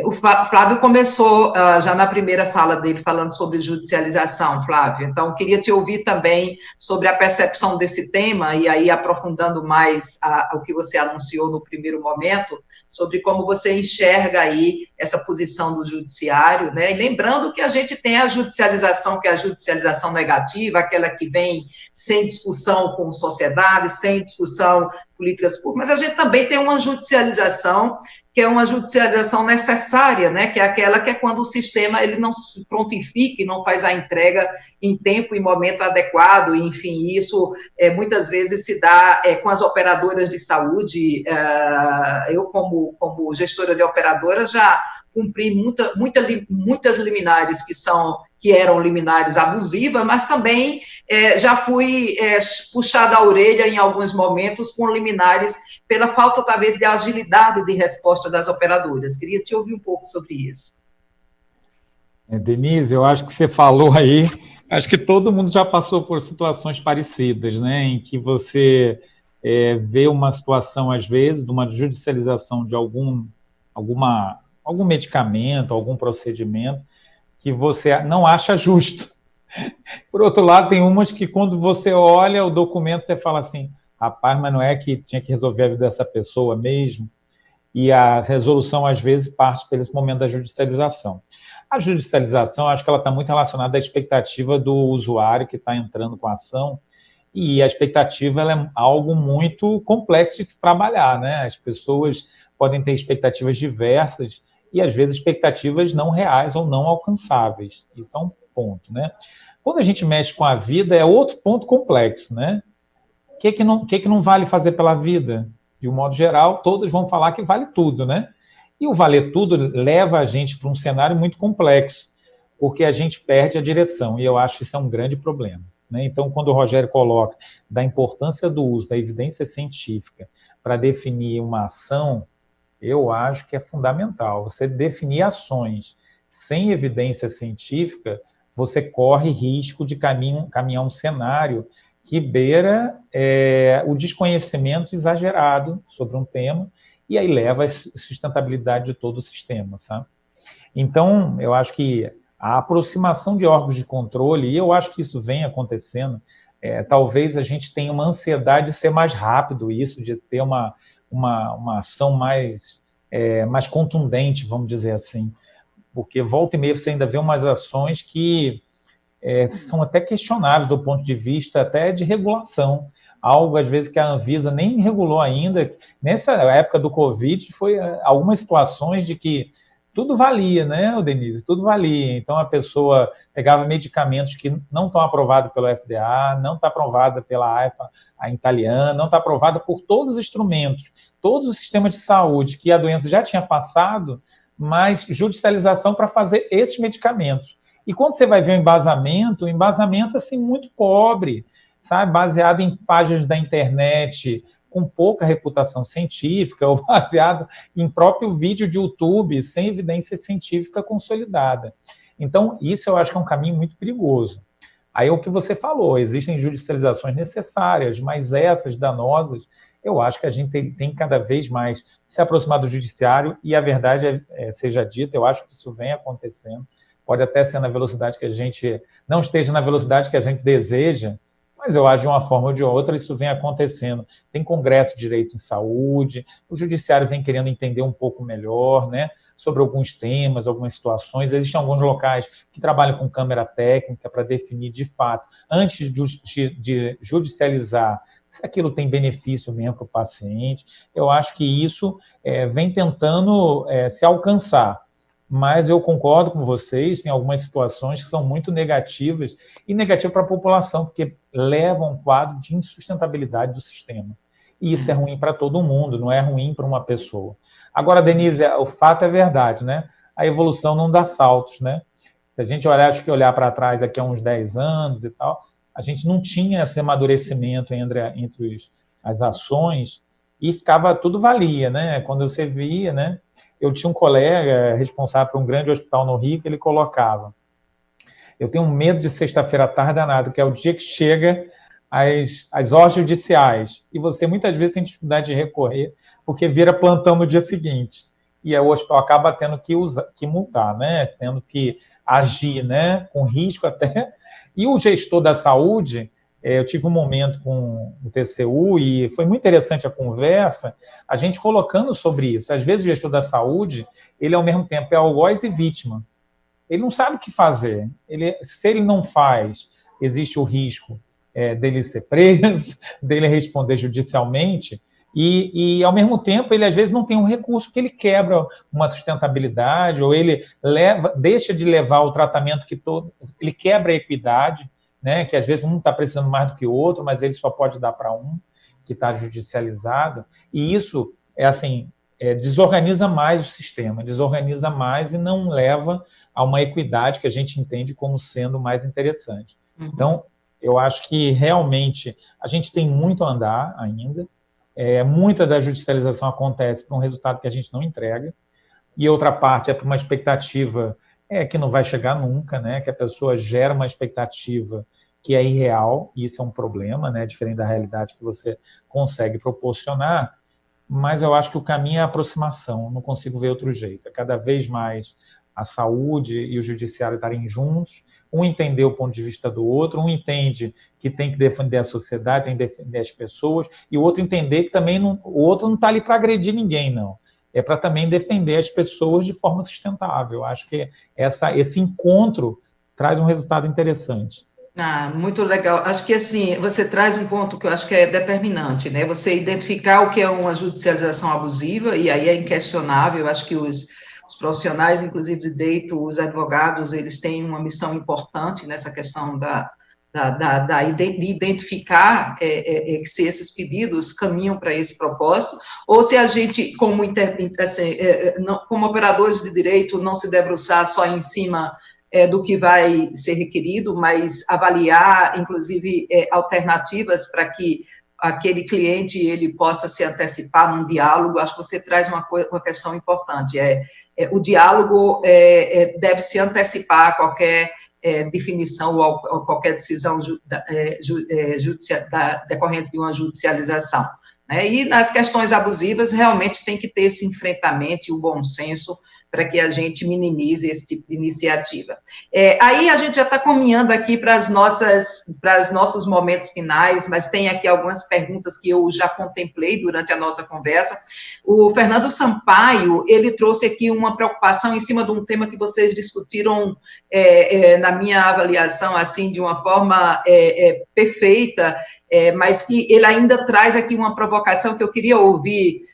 O Flávio começou já na primeira fala dele falando sobre judicialização, Flávio, então queria te ouvir também sobre a percepção desse tema, e aí aprofundando mais o que você anunciou no primeiro momento, sobre como você enxerga aí essa posição do judiciário, né, e lembrando que a gente tem a judicialização, que é a judicialização negativa, aquela que vem sem discussão com sociedade, sem discussão políticas públicas, mas a gente também tem uma judicialização que é uma judicialização necessária, né, que é aquela que é quando o sistema ele não se prontifica e não faz a entrega em tempo e momento adequado, e, enfim, isso muitas vezes se dá com as operadoras de saúde. Eu, como gestora de operadora, já cumpri muitas liminares que eram liminares abusivas, mas também já fui puxada a orelha em alguns momentos com liminares pela falta, talvez, de agilidade de resposta das operadoras. Queria te ouvir um pouco sobre isso. Denise, eu acho que você falou aí, acho que todo mundo já passou por situações parecidas, né, em que você vê uma situação, às vezes, de uma judicialização de algum medicamento, algum procedimento, que você não acha justo. Por outro lado, tem umas que, quando você olha o documento, você fala assim, rapaz, mas não é que tinha que resolver a vida dessa pessoa mesmo? E a resolução, às vezes, parte por esse momento da judicialização. A judicialização, acho que ela está muito relacionada à expectativa do usuário que está entrando com a ação, e a expectativa ela é algo muito complexo de se trabalhar, né? As pessoas podem ter expectativas diversas e, às vezes, expectativas não reais ou não alcançáveis. Isso é um ponto, né? Quando a gente mexe com a vida, é outro ponto complexo, né? O que não vale fazer pela vida? De um modo geral, todos vão falar que vale tudo, né? E o valer tudo leva a gente para um cenário muito complexo, porque a gente perde a direção, e eu acho que isso é um grande problema, né? Então, quando o Rogério coloca da importância do uso da evidência científica para definir uma ação, eu acho que é fundamental. Você definir ações sem evidência científica, você corre risco de caminhar um cenário que beira o desconhecimento exagerado sobre um tema, e aí leva à sustentabilidade de todo o sistema, sabe? Então, eu acho que a aproximação de órgãos de controle, e eu acho que isso vem acontecendo, talvez a gente tenha uma ansiedade de ser mais rápido, isso, de ter uma ação mais contundente, vamos dizer assim, porque volta e meia você ainda vê umas ações que são até questionáveis do ponto de vista até de regulação, algo às vezes que a Anvisa nem regulou ainda. Nessa época do Covid, foi algumas situações de que tudo valia, né, Denise? Tudo valia. Então a pessoa pegava medicamentos que não estão aprovados pelo FDA, não está aprovada pela AIFA, a italiana, não está aprovada por todos os instrumentos, todo o sistema de saúde que a doença já tinha passado, mas judicialização para fazer esses medicamentos. E quando você vai ver o embasamento assim, muito pobre, sabe? Baseado em páginas da internet com pouca reputação científica, ou baseado em próprio vídeo de YouTube, sem evidência científica consolidada. Então, isso eu acho que é um caminho muito perigoso. Aí é o que você falou, existem judicializações necessárias, mas essas danosas, eu acho que a gente tem cada vez mais se aproximar do judiciário, e a verdade seja dita, eu acho que isso vem acontecendo. pode até ser na velocidade que a gente não esteja na velocidade que a gente deseja, mas eu acho de uma forma ou de outra isso vem acontecendo. Tem congresso de direito em saúde, o judiciário vem querendo entender um pouco melhor, né, sobre alguns temas, algumas situações. Existem alguns locais que trabalham com câmera técnica para definir de fato, antes de judicializar, se aquilo tem benefício mesmo para o paciente. Eu acho que isso vem tentando se alcançar. Mas eu concordo com vocês, tem algumas situações que são muito negativas, e negativas para a população, porque levam a um quadro de insustentabilidade do sistema. E isso é ruim para todo mundo, não é ruim para uma pessoa. Agora, Denise, o fato é verdade, né? A evolução não dá saltos, né? Se a gente olhar para trás aqui há uns 10 anos e tal, a gente não tinha esse amadurecimento entre as ações e tudo valia, né? Quando você via, né? Eu tinha um colega responsável por um grande hospital no Rio que ele colocava: eu tenho medo de sexta-feira à tarde danado, que é o dia que chega as ordens judiciais, e você muitas vezes tem dificuldade de recorrer, porque vira plantão no dia seguinte, e aí o hospital acaba tendo que multar, né? Tendo que agir, né? Com risco até. E o gestor da saúde, eu tive um momento com o TCU e foi muito interessante a conversa, a gente colocando sobre isso. Às vezes o gestor da saúde, ele ao mesmo tempo é algoz e vítima. Ele não sabe o que fazer. Se ele não faz, existe o risco dele ser preso, dele responder judicialmente, e ao mesmo tempo ele às vezes não tem um recurso, que ele quebra uma sustentabilidade, ou ele deixa de levar o tratamento ele quebra a equidade, né, que às vezes um está precisando mais do que o outro, mas ele só pode dar para um, que está judicializado, e isso desorganiza mais o sistema, desorganiza mais e não leva a uma equidade que a gente entende como sendo mais interessante. Uhum. Então, eu acho que realmente a gente tem muito a andar ainda, muita da judicialização acontece por um resultado que a gente não entrega, e outra parte é por uma expectativa que não vai chegar nunca, né? Que a pessoa gera uma expectativa que é irreal, e isso é um problema, né? Diferente da realidade que você consegue proporcionar, mas eu acho que o caminho é a aproximação, não consigo ver outro jeito. É cada vez mais a saúde e o judiciário estarem juntos, um entender o ponto de vista do outro, um entende que tem que defender a sociedade, tem que defender as pessoas, e o outro entender que também o outro não está ali para agredir ninguém, não. É para também defender as pessoas de forma sustentável. Acho que esse encontro traz um resultado interessante. Muito legal. Acho que, assim, você traz um ponto que eu acho que é determinante, né? Você identificar o que é uma judicialização abusiva, e aí é inquestionável. Eu acho que os profissionais, inclusive de direito, os advogados, eles têm uma missão importante nessa questão de identificar se esses pedidos caminham para esse propósito, ou se a gente, como operadores de direito, não se debruçar só em cima do que vai ser requerido, mas avaliar, inclusive, alternativas para que aquele cliente ele possa se antecipar num diálogo. Acho que você traz uma questão importante. O diálogo deve se antecipar a qualquer definição ou qualquer decisão decorrente de uma judicialização, né? E nas questões abusivas, realmente tem que ter esse enfrentamento e o bom senso para que a gente minimize esse tipo de iniciativa. Aí a gente já está caminhando aqui para os nossos momentos finais, mas tem aqui algumas perguntas que eu já contemplei durante a nossa conversa. O Fernando Sampaio, ele trouxe aqui uma preocupação em cima de um tema que vocês discutiram, na minha avaliação, assim, de uma forma perfeita, mas que ele ainda traz aqui uma provocação que eu queria ouvir,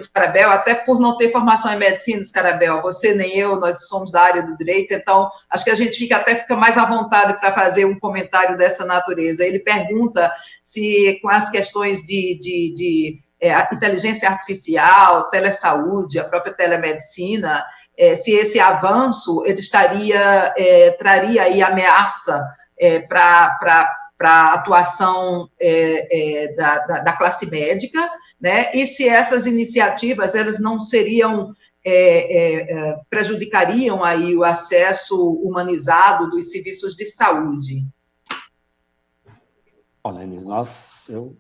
Scarabel, até por não ter formação em medicina, Scarabel, você nem eu, nós somos da área do direito, então acho que a gente fica mais à vontade para fazer um comentário dessa natureza. Ele pergunta se com as questões de inteligência artificial, telesaúde, a própria telemedicina, se esse avanço ele traria aí ameaça para a atuação da classe médica, né? E se essas iniciativas elas não seriam prejudicariam aí o acesso humanizado dos serviços de saúde? Olha, Elis, eu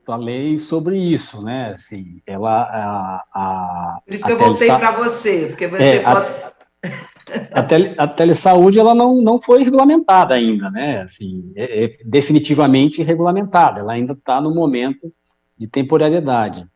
falei sobre isso, né? Assim, por isso que eu voltei para você, porque você pode... A telesaúde, ela não foi regulamentada ainda, né? Assim, definitivamente regulamentada, ela ainda está no momento de temporariedade.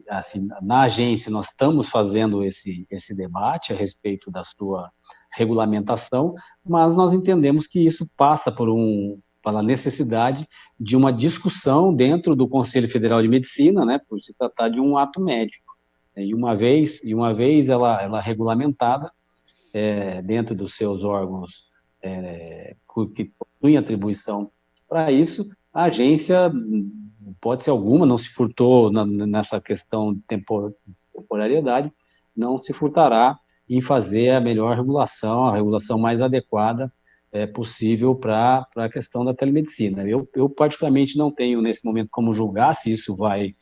Assim, na agência, nós estamos fazendo esse debate a respeito da sua regulamentação, mas nós entendemos que isso passa pela necessidade de uma discussão dentro do Conselho Federal de Medicina, né, por se tratar de um ato médico. E uma vez ela regulamentada, dentro dos seus órgãos que possuem atribuição para isso, a agência, pode ser alguma, não se furtou nessa questão de temporariedade, não se furtará em fazer a melhor regulação, a regulação mais adequada possível para a questão da telemedicina. Eu particularmente não tenho, nesse momento, como julgar se isso vai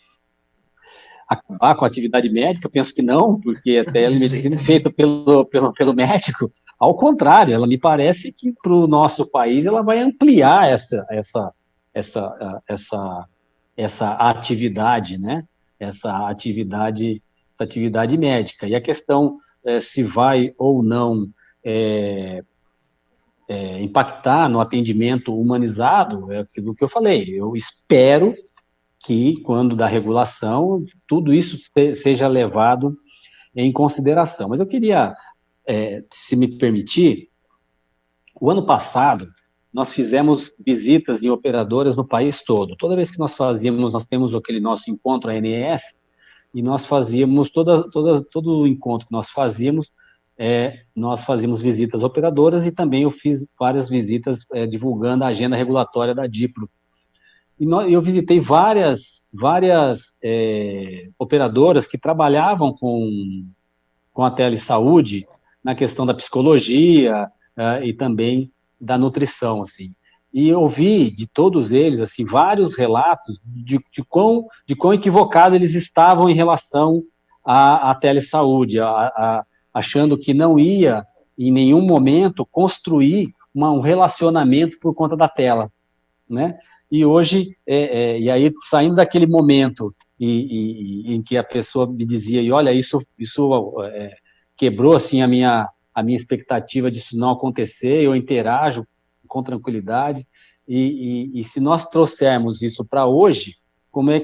acabar com a atividade médica, penso que não, porque a telemedicina é feita pelo médico. Ao contrário, ela me parece que para o nosso país ela vai ampliar essa atividade, né? Essa atividade médica. E a questão se vai ou não impactar no atendimento humanizado, é aquilo que eu falei. Eu espero que, quando da regulação, tudo isso seja levado em consideração. Mas eu queria, se me permitir, o ano passado, nós fizemos visitas em operadoras no país todo. Toda vez que nós temos aquele nosso encontro ANS, e nós fazíamos, todo o encontro que nós fazíamos visitas operadoras, e também eu fiz várias visitas divulgando a agenda regulatória da DIPRO. E eu visitei várias operadoras que trabalhavam com a telesaúde na questão da psicologia e também da nutrição, assim. E ouvi de todos eles, assim, vários relatos de quão equivocado eles estavam em relação à telesaúde, achando que não ia, em nenhum momento, construir um relacionamento por conta da tela, né? E hoje, e aí, saindo daquele momento em que a pessoa me dizia, e olha, isso quebrou, assim, a minha expectativa disso não acontecer, eu interajo com tranquilidade, e se nós trouxermos isso para hoje,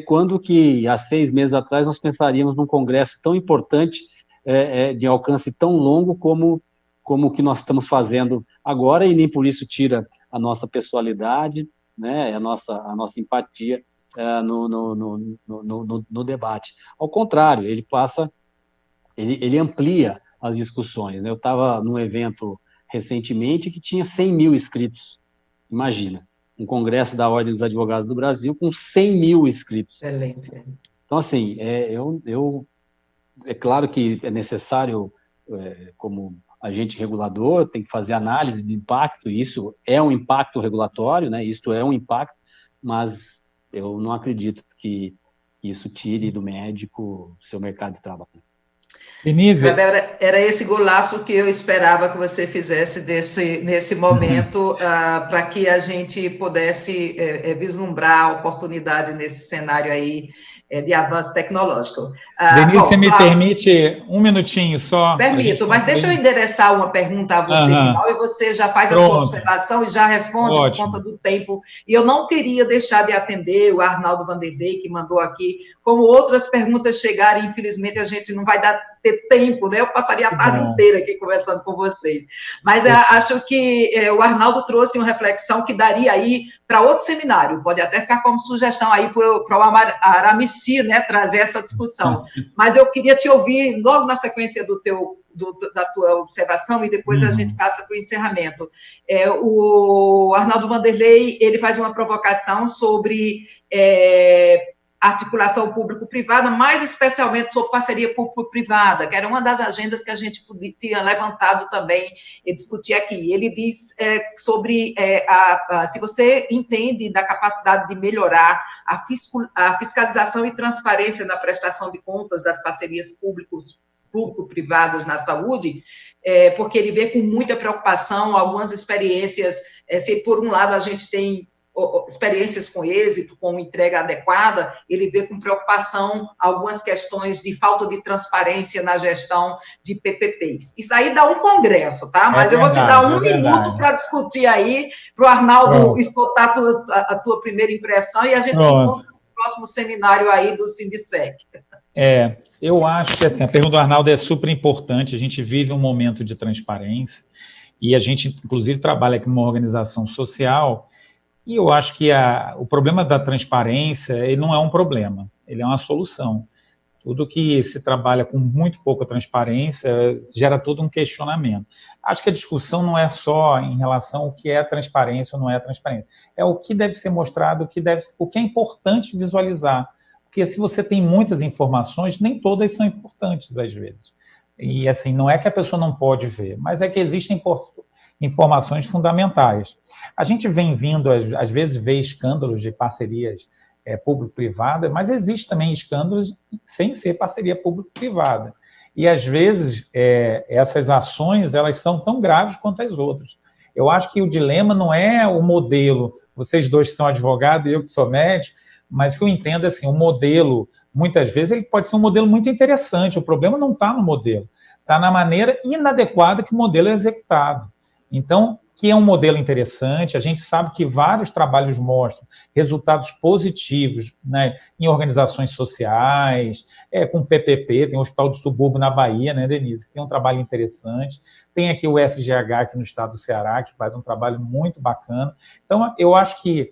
quando que há 6 meses atrás nós pensaríamos num congresso tão importante, de alcance tão longo como o que nós estamos fazendo agora, e nem por isso tira a nossa pessoalidade, né, a nossa empatia no debate. Ao contrário, ele amplia as discussões, né? Eu estava num evento recentemente que tinha 100 mil inscritos, imagina, um congresso da Ordem dos Advogados do Brasil com 100 mil inscritos. Excelente. Então, assim, é claro que é necessário, como agente regulador, tem que fazer análise de impacto, e isso é um impacto regulatório, né? Isto é um impacto, mas eu não acredito que isso tire do médico seu mercado de trabalho. Denise, era esse golaço que eu esperava que você fizesse nesse momento, para que a gente pudesse vislumbrar a oportunidade nesse cenário aí de avanço tecnológico. Denise, você me permite um minutinho só? Permito, mas deixa eu endereçar uma pergunta a você, final, e você já faz a sua observação e já responde por conta do tempo. E eu não queria deixar de atender o Arnaldo Vanderlei, que mandou aqui, como outras perguntas chegarem, infelizmente a gente não vai ter tempo, né? Eu passaria a tarde inteira aqui conversando com vocês. Mas acho que o Arnaldo trouxe uma reflexão que daria aí para outro seminário, pode até ficar como sugestão aí para o Aramici, né, trazer essa discussão. Mas eu queria te ouvir logo na sequência da tua observação, e depois a gente passa para o encerramento. O Arnaldo Vanderlei, ele faz uma provocação sobre articulação público-privada, mais especialmente sobre parceria público-privada, que era uma das agendas que a gente tinha levantado também e discutir aqui. Ele diz sobre se você entende da capacidade de melhorar a fiscalização e transparência na prestação de contas das parcerias público-privadas na saúde, porque ele vê com muita preocupação algumas experiências, se por um lado a gente tem experiências com êxito, com entrega adequada, ele vê com preocupação algumas questões de falta de transparência na gestão de PPPs. Isso aí dá um congresso, tá? Mas eu vou te dar um minuto para discutir aí, para o Arnaldo escutar a tua primeira impressão e a gente se encontra no próximo seminário aí do Sindicec. Eu acho que assim, a pergunta do Arnaldo é super importante. A gente vive um momento de transparência e a gente, inclusive, trabalha aqui numa organização social. E eu acho que o problema da transparência, ele não é um problema, ele é uma solução. Tudo que se trabalha com muito pouca transparência gera todo um questionamento. Acho que a discussão não é só em relação ao que é transparência ou não é transparência. É o que deve ser mostrado, o que é importante visualizar. Porque se você tem muitas informações, nem todas são importantes às vezes. E assim, não é que a pessoa não pode ver, mas é que existem informações fundamentais. A gente vem vindo, às vezes, ver escândalos de parcerias público-privada, mas existe também escândalos sem ser parceria público-privada. E, às vezes, essas ações, elas são tão graves quanto as outras. Eu acho que o dilema não é o modelo, vocês dois que são advogados e eu que sou médico, mas o que eu entendo, assim, o modelo, muitas vezes, ele pode ser um modelo muito interessante, o problema não está no modelo, está na maneira inadequada que o modelo é executado. Então, que é um modelo interessante, a gente sabe que vários trabalhos mostram resultados positivos, né, em organizações sociais, com PPP, tem o Hospital do Subúrbio na Bahia, né, Denise, que tem um trabalho interessante, tem aqui o SGH aqui no estado do Ceará, que faz um trabalho muito bacana. Então, eu acho que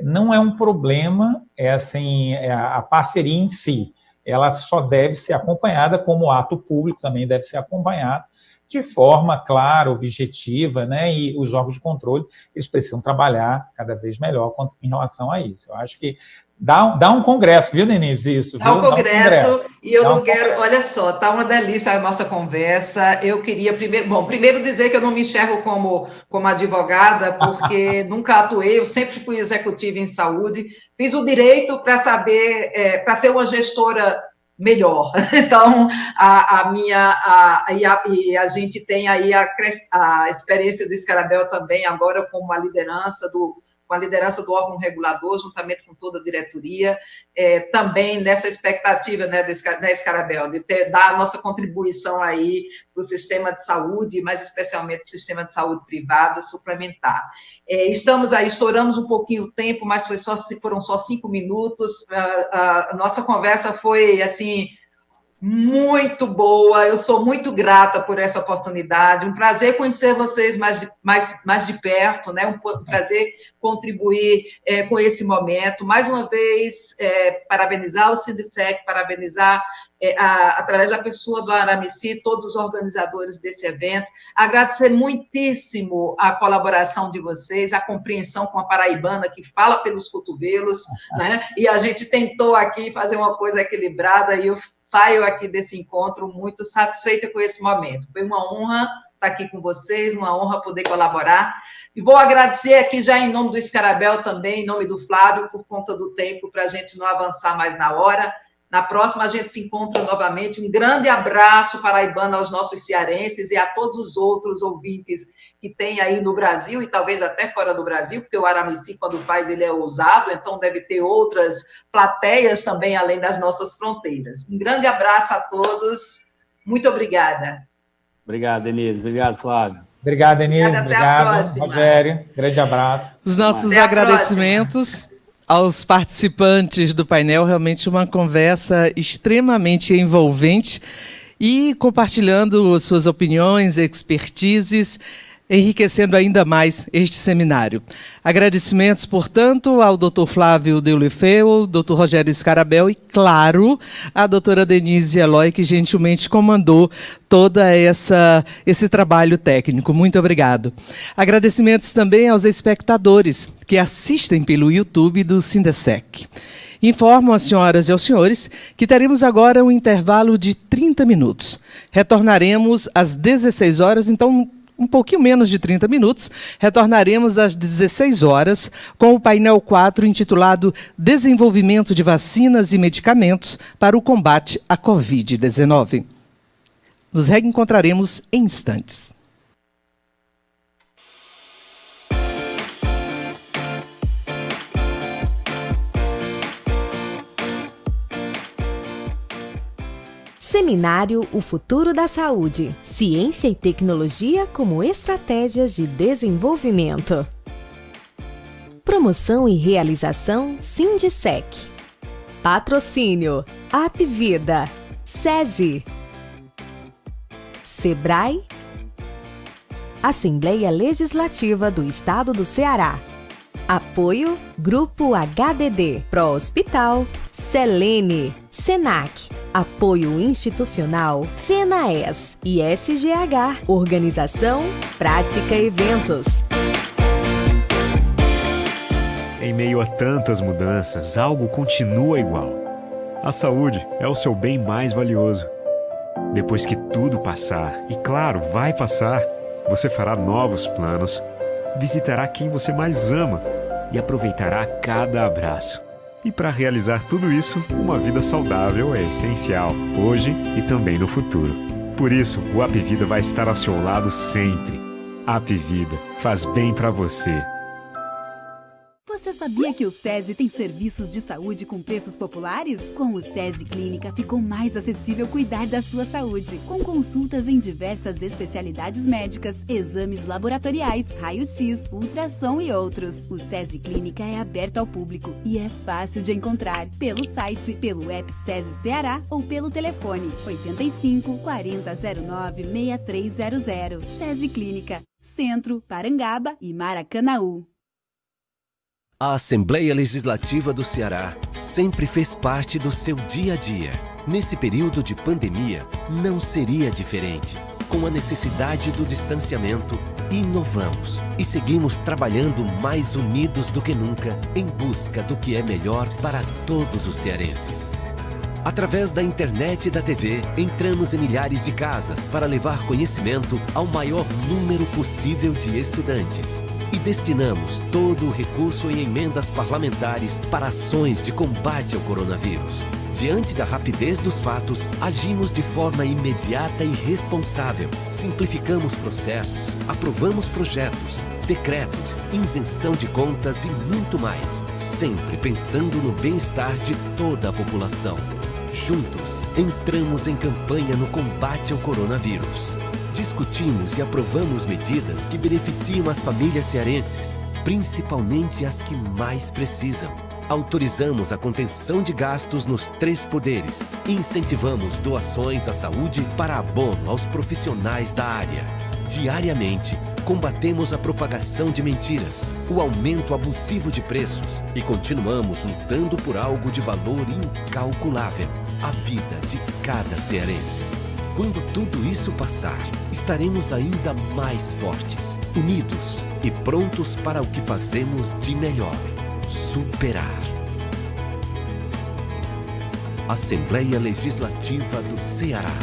não é um problema assim, a parceria em si, ela só deve ser acompanhada, como ato público também deve ser acompanhado, de forma clara, objetiva, né? E os órgãos de controle, eles precisam trabalhar cada vez melhor em relação a isso. Eu acho que dá um congresso, viu, Denise? Isso, dá um congresso, e eu não quero... Olha só, tá uma delícia a nossa conversa. Eu queria primeiro dizer que eu não me enxergo como advogada, porque nunca atuei, eu sempre fui executiva em saúde, fiz o direito para saber, para ser uma gestora melhor. Então, a gente tem aí a experiência do Scarabel também, agora com a liderança do órgão regulador, juntamente com toda a diretoria, também nessa expectativa, né, Scarabel, de dar a nossa contribuição aí para o sistema de saúde, mais especialmente para o sistema de saúde privado, suplementar. Estouramos um pouquinho o tempo, mas foram só 5 minutos, a nossa conversa foi, assim, muito boa, eu sou muito grata por essa oportunidade, um prazer conhecer vocês mais de perto, né? Um prazer contribuir com esse momento. Mais uma vez, parabenizar o Sindicec, parabenizar, através da pessoa do Aramici, todos os organizadores desse evento, agradecer muitíssimo a colaboração de vocês, a compreensão com a paraibana que fala pelos cotovelos, né? E a gente tentou aqui fazer uma coisa equilibrada e eu saio aqui desse encontro muito satisfeita com esse momento. Foi uma honra estar aqui com vocês, uma honra poder colaborar. E vou agradecer aqui já em nome do Scarabel também, em nome do Flávio, por conta do tempo, para a gente não avançar mais na hora. Na próxima a gente se encontra novamente. Um grande abraço paraibano aos nossos cearenses e a todos os outros ouvintes que tem aí no Brasil e talvez até fora do Brasil, porque o Aramici, quando faz, ele é ousado, então deve ter outras plateias também além das nossas fronteiras. Um grande abraço a todos. Muito obrigada. Obrigado, Denise. Obrigado, Flávio. Obrigado, Denise. Obrigada, até a próxima. Rogério. Grande abraço. Os nossos Até a agradecimentos aos participantes do painel, realmente uma conversa extremamente envolvente e compartilhando suas opiniões, expertises, enriquecendo ainda mais este seminário. Agradecimentos, portanto, ao Dr. Flávio Deulefeu, Dr. Rogério Scarabel e, claro, a doutora Denise Eloy, que gentilmente comandou toda esse trabalho técnico. Muito obrigado. Agradecimentos também aos espectadores que assistem pelo YouTube do Sindicec. Informo às senhoras e aos senhores que teremos agora um intervalo de 30 minutos. Retornaremos às 16 horas, então um pouquinho menos de 30 minutos, retornaremos às 16 horas com o painel 4 intitulado Desenvolvimento de Vacinas e Medicamentos para o Combate à Covid-19. Nos reencontraremos em instantes. Seminário O Futuro da Saúde. Ciência e tecnologia como estratégias de desenvolvimento. Promoção e realização Sindicec. Patrocínio Apvida, SESI, Sebrae, Assembleia Legislativa do Estado do Ceará. Apoio Grupo HDD, Pró-Hospital, Selene, Senac. Apoio institucional FENAES e SGH. Organização Prática Eventos. Em meio a tantas mudanças, algo continua igual. A saúde é o seu bem mais valioso. Depois que tudo passar, e claro, vai passar, você fará novos planos, visitará quem você mais ama e aproveitará cada abraço. E para realizar tudo isso, uma vida saudável é essencial, hoje e também no futuro. Por isso, o Apvida vai estar ao seu lado sempre. Apvida faz bem para você. Você sabia que o SESI tem serviços de saúde com preços populares? Com o SESI Clínica ficou mais acessível cuidar da sua saúde, com consultas em diversas especialidades médicas, exames laboratoriais, raio-x, ultrassom e outros. O SESI Clínica é aberto ao público e é fácil de encontrar pelo site, pelo app SESI Ceará ou pelo telefone 85 4009 6300. SESI Clínica, Centro, Parangaba e Maracanaú. A Assembleia Legislativa do Ceará sempre fez parte do seu dia a dia. Nesse período de pandemia, não seria diferente. Com a necessidade do distanciamento, inovamos e seguimos trabalhando mais unidos do que nunca em busca do que é melhor para todos os cearenses. Através da internet e da TV, entramos em milhares de casas para levar conhecimento ao maior número possível de estudantes. E destinamos todo o recurso em emendas parlamentares para ações de combate ao coronavírus. Diante da rapidez dos fatos, agimos de forma imediata e responsável. Simplificamos processos, aprovamos projetos, decretos, isenção de contas e muito mais, sempre pensando no bem-estar de toda a população. Juntos, entramos em campanha no combate ao coronavírus. Discutimos e aprovamos medidas que beneficiam as famílias cearenses, principalmente as que mais precisam. Autorizamos a contenção de gastos nos 3 poderes e incentivamos doações à saúde para abono aos profissionais da área. Diariamente, combatemos a propagação de mentiras, o aumento abusivo de preços e continuamos lutando por algo de valor incalculável: a vida de cada cearense. Quando tudo isso passar, estaremos ainda mais fortes, unidos e prontos para o que fazemos de melhor: superar. Assembleia Legislativa do Ceará.